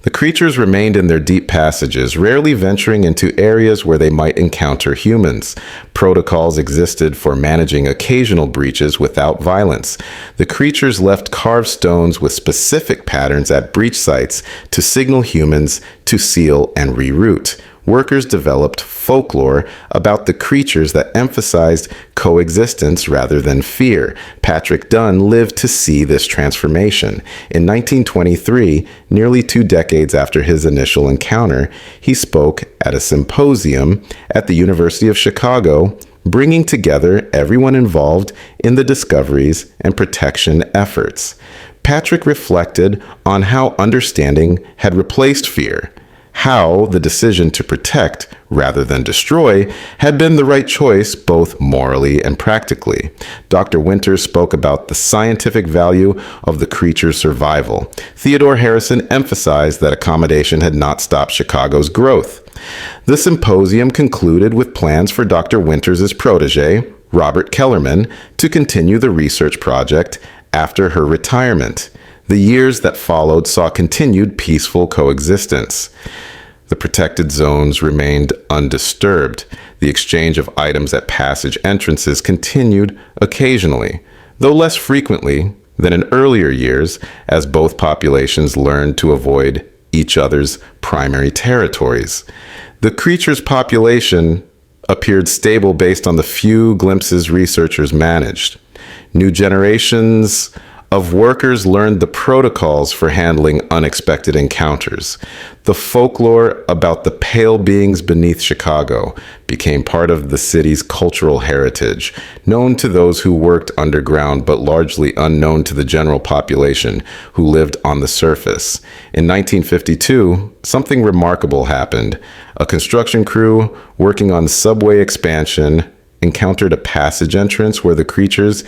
The creatures remained in their deep passages, rarely venturing into areas where they might encounter humans. Protocols existed for managing occasional breaches without violence. The creatures left carved stones with specific patterns at breach sites to signal humans to seal and reroute. Workers developed folklore about the creatures that emphasized coexistence rather than fear. Patrick Dunn lived to see this transformation. In 1923, nearly 2 decades after his initial encounter, he spoke at a symposium at the University of Chicago, bringing together everyone involved in the discoveries and protection efforts. Patrick reflected on how understanding had replaced fear, how the decision to protect rather than destroy had been the right choice both morally and practically. Dr. Winters spoke about the scientific value of the creature's survival. Theodore Harrison emphasized that accommodation had not stopped Chicago's growth. The symposium concluded with plans for Dr. Winters' protege, Robert Kellerman, to continue the research project after her retirement. The years that followed saw continued peaceful coexistence. The protected zones remained undisturbed. The exchange of items at passage entrances continued occasionally, though less frequently than in earlier years, as both populations learned to avoid each other's primary territories. The creature's population appeared stable based on the few glimpses researchers managed. New generations of workers learned the protocols for handling unexpected encounters. The folklore about the pale beings beneath Chicago became part of the city's cultural heritage, known to those who worked underground but largely unknown to the general population who lived on the surface. In 1952, something remarkable happened. A construction crew working on subway expansion encountered a passage entrance where the creatures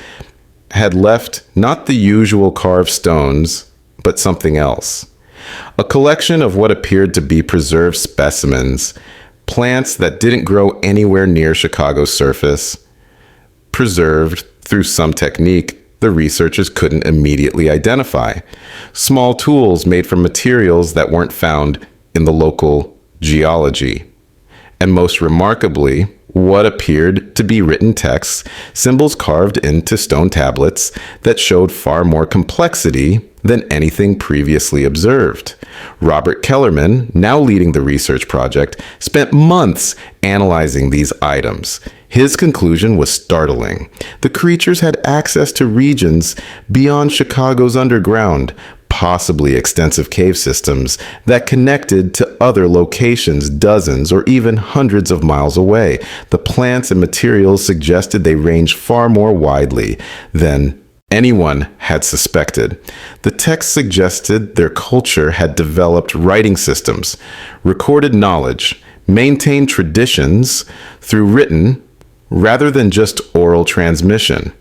had left not the usual carved stones, but something else. A collection of what appeared to be preserved specimens, plants that didn't grow anywhere near Chicago's surface, preserved through some technique the researchers couldn't immediately identify. Small tools made from materials that weren't found in the local geology. And most remarkably, what appeared to be written texts, symbols carved into stone tablets that showed far more complexity than anything previously observed. Robert Kellerman, now leading the research project, spent months analyzing these items. His conclusion was startling. The creatures had access to regions beyond Chicago's underground, possibly extensive cave systems that connected to other locations dozens or even hundreds of miles away. The plants and materials suggested they ranged far more widely than anyone had suspected. The text suggested their culture had developed writing systems, recorded knowledge, maintained traditions through written rather than just oral transmission.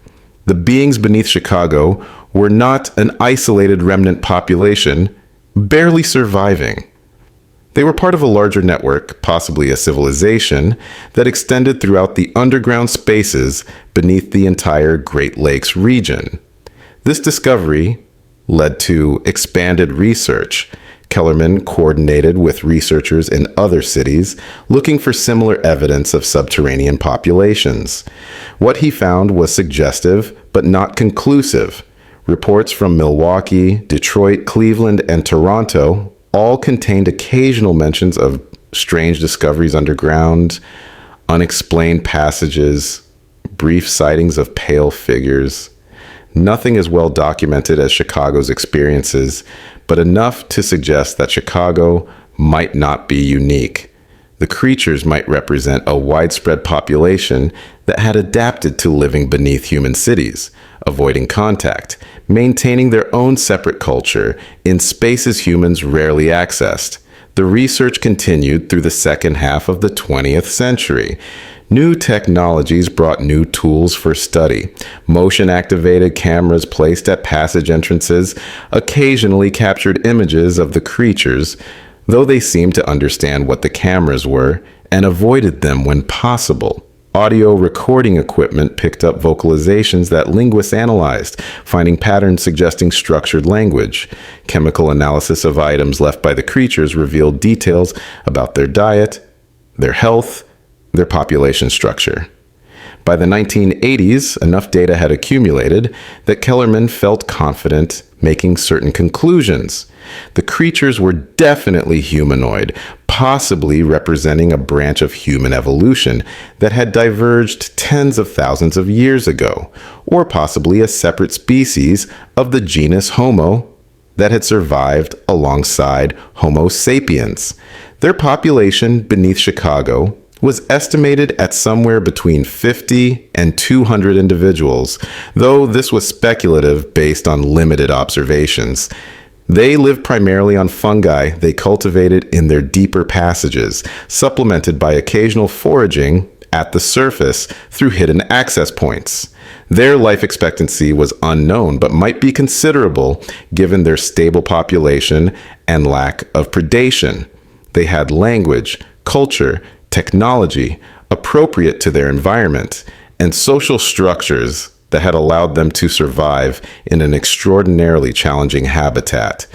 The beings beneath Chicago were not an isolated remnant population, barely surviving. They were part of a larger network, possibly a civilization, that extended throughout the underground spaces beneath the entire Great Lakes region. This discovery led to expanded research. Kellerman coordinated with researchers in other cities looking for similar evidence of subterranean populations. What he found was suggestive but not conclusive. Reports from Milwaukee, Detroit, Cleveland, and Toronto all contained occasional mentions of strange discoveries underground, unexplained passages, brief sightings of pale figures. Nothing as well documented as Chicago's experiences, but enough to suggest that Chicago might not be unique. The creatures might represent a widespread population that had adapted to living beneath human cities, avoiding contact, maintaining their own separate culture in spaces humans rarely accessed. The research continued through the second half of the 20th century. New technologies brought new tools for study. Motion-activated cameras placed at passage entrances occasionally captured images of the creatures, though they seemed to understand what the cameras were and avoided them when possible. Audio recording equipment picked up vocalizations that linguists analyzed, finding patterns suggesting structured language. Chemical analysis of items left by the creatures revealed details about their diet, their health, their population structure. By the 1980s, enough data had accumulated that Kellerman felt confident making certain conclusions. The creatures were definitely humanoid, possibly representing a branch of human evolution that had diverged tens of thousands of years ago, or possibly a separate species of the genus Homo that had survived alongside Homo sapiens. Their population beneath Chicago was estimated at somewhere between 50 and 200 individuals, though this was speculative based on limited observations. They lived primarily on fungi they cultivated in their deeper passages, supplemented by occasional foraging at the surface through hidden access points. Their life expectancy was unknown, but might be considerable given their stable population and lack of predation. They had language, culture, technology appropriate to their environment, and social structures that had allowed them to survive in an extraordinarily challenging habitat.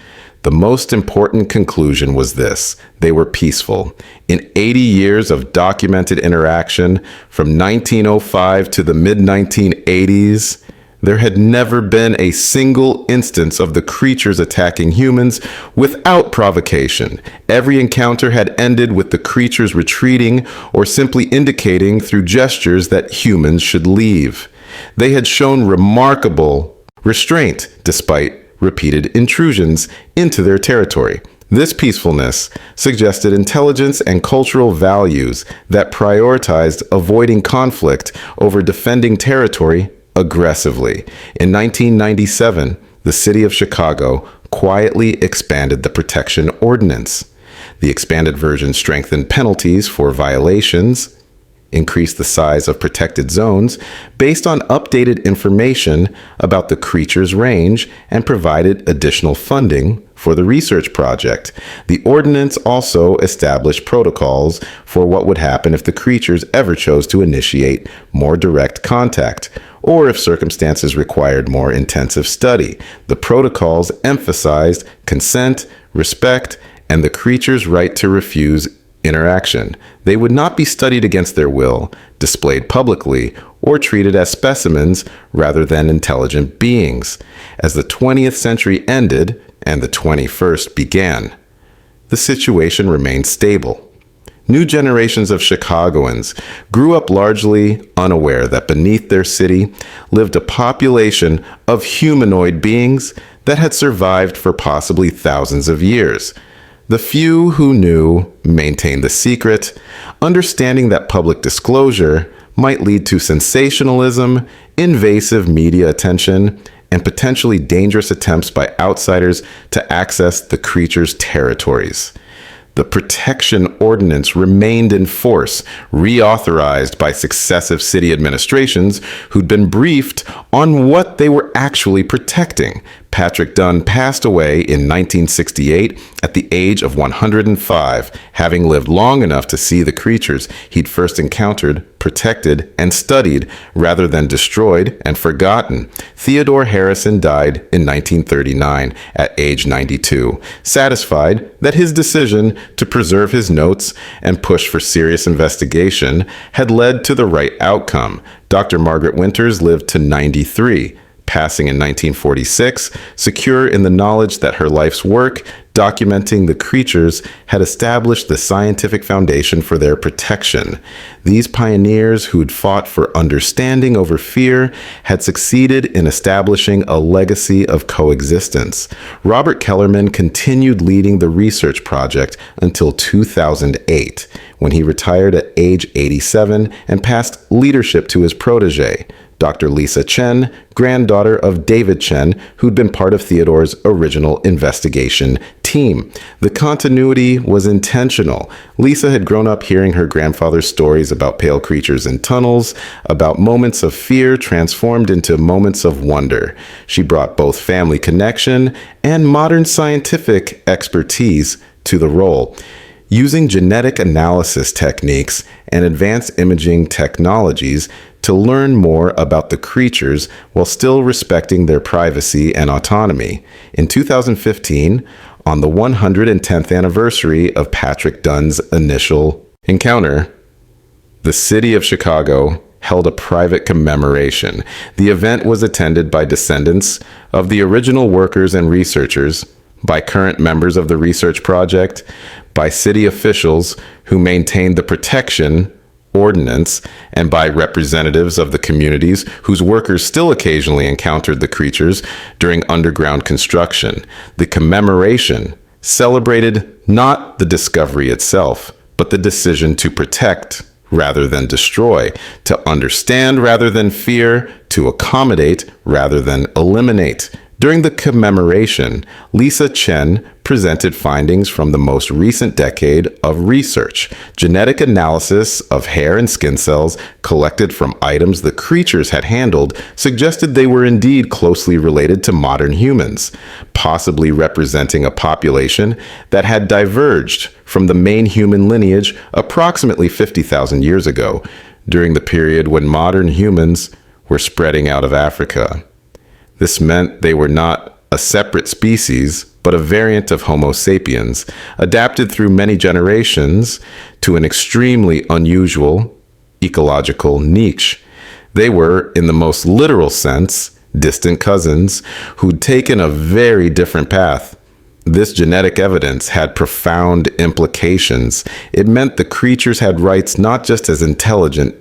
The most important conclusion was this: they were peaceful. In 80 years of documented interaction, from 1905 to the mid-1980s, there had never been a single instance of the creatures attacking humans without provocation. Every encounter had ended with the creatures retreating or simply indicating through gestures that humans should leave. They had shown remarkable restraint despite repeated intrusions into their territory. This peacefulness suggested intelligence and cultural values that prioritized avoiding conflict over defending territory aggressively. In 1997, the city of Chicago quietly expanded the protection ordinance. The expanded version strengthened penalties for violations, increased the size of protected zones based on updated information about the creature's range, and provided additional funding for the research project. The ordinance also established protocols for what would happen if the creatures ever chose to initiate more direct contact, or if circumstances required more intensive study. The protocols emphasized consent, respect, and the creature's right to refuse interaction. They would not be studied against their will, displayed publicly, or treated as specimens rather than intelligent beings. As the 20th century ended and the 21st began, the situation remained stable. New generations of Chicagoans grew up largely unaware that beneath their city lived a population of humanoid beings that had survived for possibly thousands of years. The few who knew maintained the secret, understanding that public disclosure might lead to sensationalism, invasive media attention, and potentially dangerous attempts by outsiders to access the creature's territories. The Protection Ordinance remained in force, reauthorized by successive city administrations who'd been briefed on what they were actually protecting. Patrick Dunn passed away in 1968 at the age of 105, having lived long enough to see the creatures he'd first encountered protected and studied rather than destroyed and forgotten. Theodore Harrison died in 1939 at age 92, satisfied that his decision to preserve his notes and push for serious investigation had led to the right outcome. Dr. Margaret Winters lived to 93, passing in 1946, secure in the knowledge that her life's work documenting the creatures had established the scientific foundation for their protection. These pioneers who'd fought for understanding over fear had succeeded in establishing a legacy of coexistence. Robert Kellerman continued leading the research project until 2008, when he retired at age 87 and passed leadership to his protege, Dr. Lisa Chen, granddaughter of David Chen, who'd been part of Theodore's original investigation team. The continuity was intentional. Lisa had grown up hearing her grandfather's stories about pale creatures in tunnels, about moments of fear transformed into moments of wonder. She brought both family connection and modern scientific expertise to the role. Using genetic analysis techniques and advanced imaging technologies to learn more about the creatures while still respecting their privacy and autonomy. In 2015, on the 110th anniversary of Patrick Dunn's initial encounter, the city of Chicago held a private commemoration. The event was attended by descendants of the original workers and researchers, by current members of the research project, by city officials who maintained the protection ordinance, and by representatives of the communities whose workers still occasionally encountered the creatures during underground construction. The commemoration celebrated not the discovery itself, but the decision to protect rather than destroy, to understand rather than fear, to accommodate rather than eliminate. During the commemoration, Lisa Chen presented findings from the most recent decade of research. Genetic analysis of hair and skin cells collected from items the creatures had handled suggested they were indeed closely related to modern humans, possibly representing a population that had diverged from the main human lineage approximately 50,000 years ago, during the period when modern humans were spreading out of Africa. This meant they were not a separate species, but a variant of Homo sapiens, adapted through many generations to an extremely unusual ecological niche. They were, in the most literal sense, distant cousins who'd taken a very different path. This genetic evidence had profound implications. It meant the creatures had rights not just as intelligent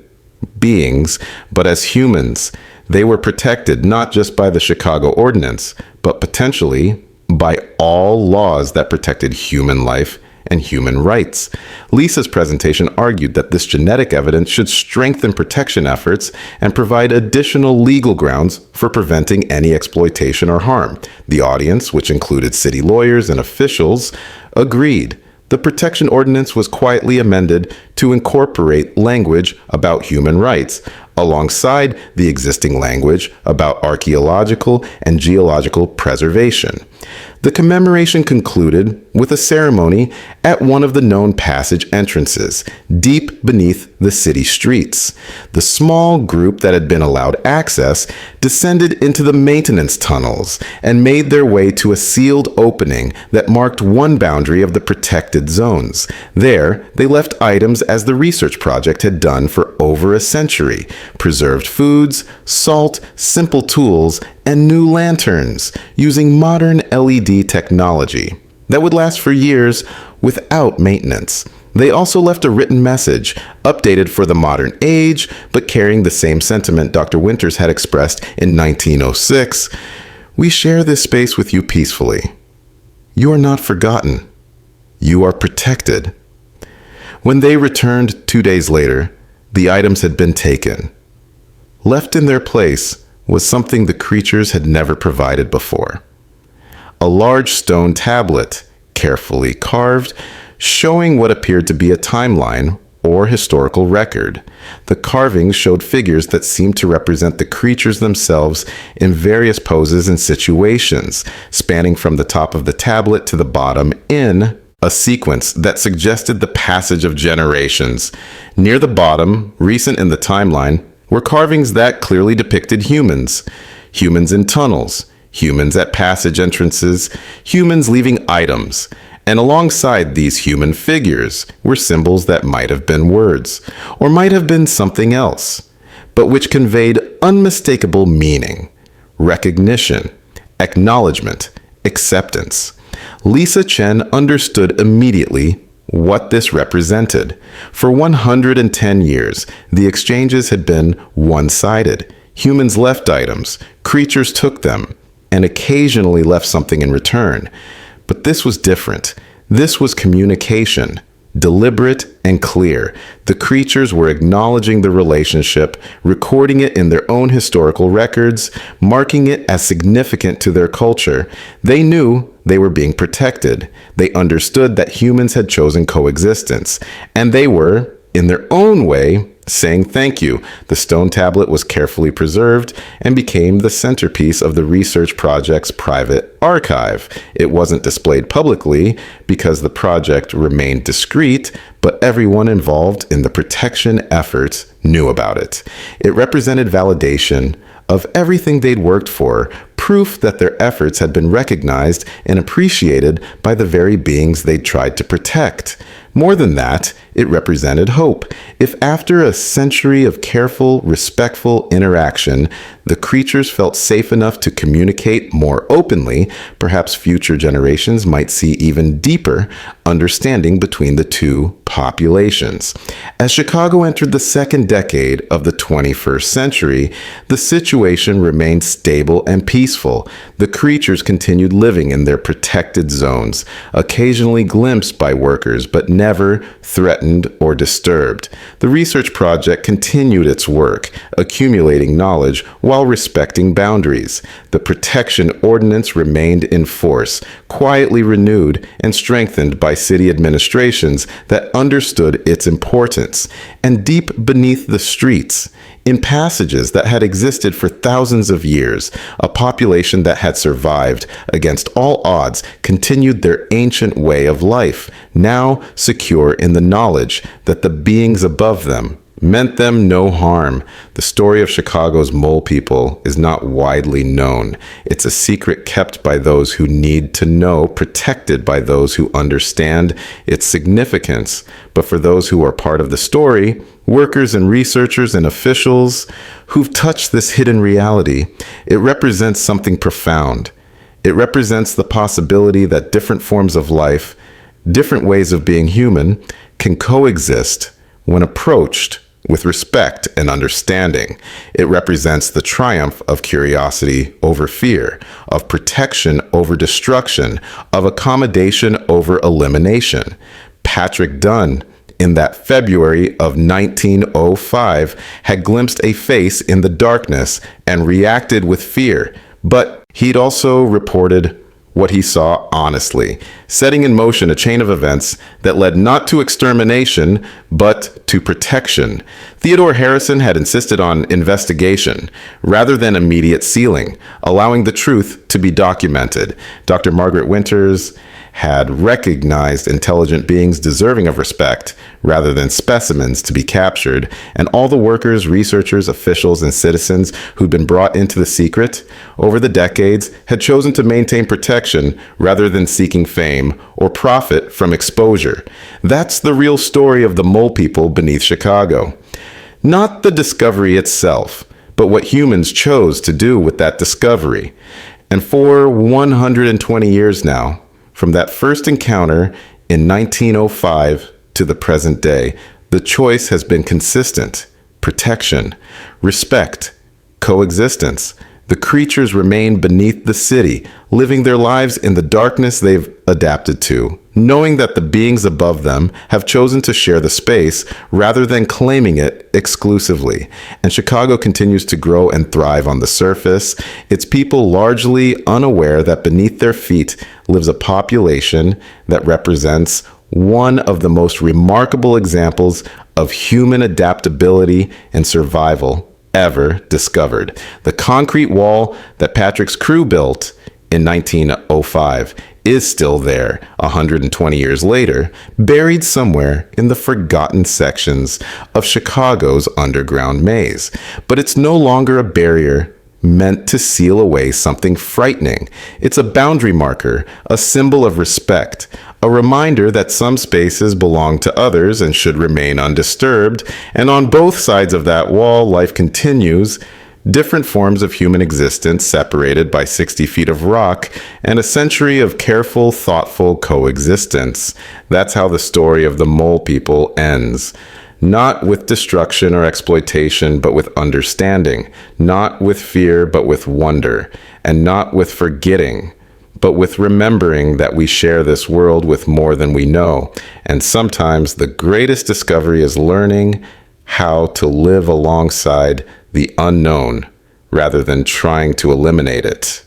beings, but as humans. They were protected not just by the Chicago Ordinance, but potentially by all laws that protected human life and human rights. Lisa's presentation argued that this genetic evidence should strengthen protection efforts and provide additional legal grounds for preventing any exploitation or harm. The audience, which included city lawyers and officials, agreed. The Protection Ordinance was quietly amended to incorporate language about human rights, alongside the existing language about archaeological and geological preservation. The commemoration concluded with a ceremony at one of the known passage entrances, deep beneath the city streets. The small group that had been allowed access descended into the maintenance tunnels and made their way to a sealed opening that marked one boundary of the protected zones. There, they left items as the research project had done for over a century: preserved foods, salt, simple tools, and new lanterns using modern LED technology that would last for years without maintenance. They also left a written message, updated for the modern age, but carrying the same sentiment Dr. Winters had expressed in 1906. We share this space with you peacefully. You are not forgotten. You are protected. When they returned 2 days later, the items had been taken. Left in their place was something the creatures had never provided before. A large stone tablet, carefully carved, showing what appeared to be a timeline or historical record. The carvings showed figures that seemed to represent the creatures themselves in various poses and situations, spanning from the top of the tablet to the bottom in a sequence that suggested the passage of generations. Near the bottom, recent in the timeline, were carvings that clearly depicted humans. Humans in tunnels, humans at passage entrances, humans leaving items. And alongside these human figures were symbols that might have been words, or might have been something else, but which conveyed unmistakable meaning, recognition, acknowledgement, acceptance. Lisa Chen understood immediately what this represented. For 110 years, the exchanges had been one-sided. Humans left items, creatures took them, and occasionally left something in return. But this was different. This was communication, deliberate and clear. The creatures were acknowledging the relationship, recording it in their own historical records, marking it as significant to their culture. They knew they were being protected. They understood that humans had chosen coexistence, and they were, in their own way, saying thank you. The stone tablet was carefully preserved and became the centerpiece of the research project's private archive. It wasn't displayed publicly because the project remained discreet, but everyone involved in the protection efforts knew about it. It represented validation of everything they'd worked for, proof that their efforts had been recognized and appreciated by the very beings they'd tried to protect. More than that, it represented hope. If after a century of careful, respectful interaction, the creatures felt safe enough to communicate more openly, perhaps future generations might see even deeper understanding between the two populations. As Chicago entered the second decade of the 21st century, the situation remained stable and peaceful. The creatures continued living in their protected zones, occasionally glimpsed by workers, but never threatened or disturbed. The research project continued its work, accumulating knowledge while respecting boundaries. The protection ordinance remained in force, quietly renewed and strengthened by city administrations that understood its importance. And deep beneath the streets, in passages that had existed for thousands of years, a population that had survived against all odds continued their ancient way of life, now secure in the knowledge that the beings above them meant them no harm. The story of Chicago's mole people is not widely known. It's a secret kept by those who need to know, protected by those who understand its significance. But for those who are part of the story, workers and researchers and officials who've touched this hidden reality, it represents something profound. It represents the possibility that different forms of life, different ways of being human, can coexist when approached with respect and understanding. It represents the triumph of curiosity over fear, of protection over destruction, of accommodation over elimination. Patrick Dunn, in that February of 1905, had glimpsed a face in the darkness and reacted with fear, but he'd also reported what he saw honestly, setting in motion a chain of events that led not to extermination, but to protection. Theodore Harrison had insisted on investigation rather than immediate sealing, allowing the truth to be documented. Dr. Margaret Winters had recognized intelligent beings deserving of respect rather than specimens to be captured, and all the workers, researchers, officials, and citizens who'd been brought into the secret over the decades had chosen to maintain protection rather than seeking fame or profit from exposure. That's the real story of the mole people beneath Chicago. Not the discovery itself, but what humans chose to do with that discovery. And for 120 years now, from that first encounter in 1905 to the present day, the choice has been consistent: protection, respect, coexistence. The creatures remain beneath the city, living their lives in the darkness they've adapted to, knowing that the beings above them have chosen to share the space rather than claiming it exclusively. And Chicago continues to grow and thrive on the surface, its people largely unaware that beneath their feet lives a population that represents one of the most remarkable examples of human adaptability and survival ever discovered. The concrete wall that Patrick's crew built in 1905 is still there 120 years later, buried somewhere in the forgotten sections of Chicago's underground maze. But it's no longer a barrier meant to seal away something frightening. It's a boundary marker, a symbol of respect, a reminder that some spaces belong to others and should remain undisturbed. And on both sides of that wall, life continues. Different forms of human existence separated by 60 feet of rock and a century of careful, thoughtful coexistence. That's how the story of the Mole People ends. Not with destruction or exploitation, but with understanding. Not with fear, but with wonder. And not with forgetting, but with remembering that we share this world with more than we know. And sometimes the greatest discovery is learning how to live alongside the unknown rather than trying to eliminate it.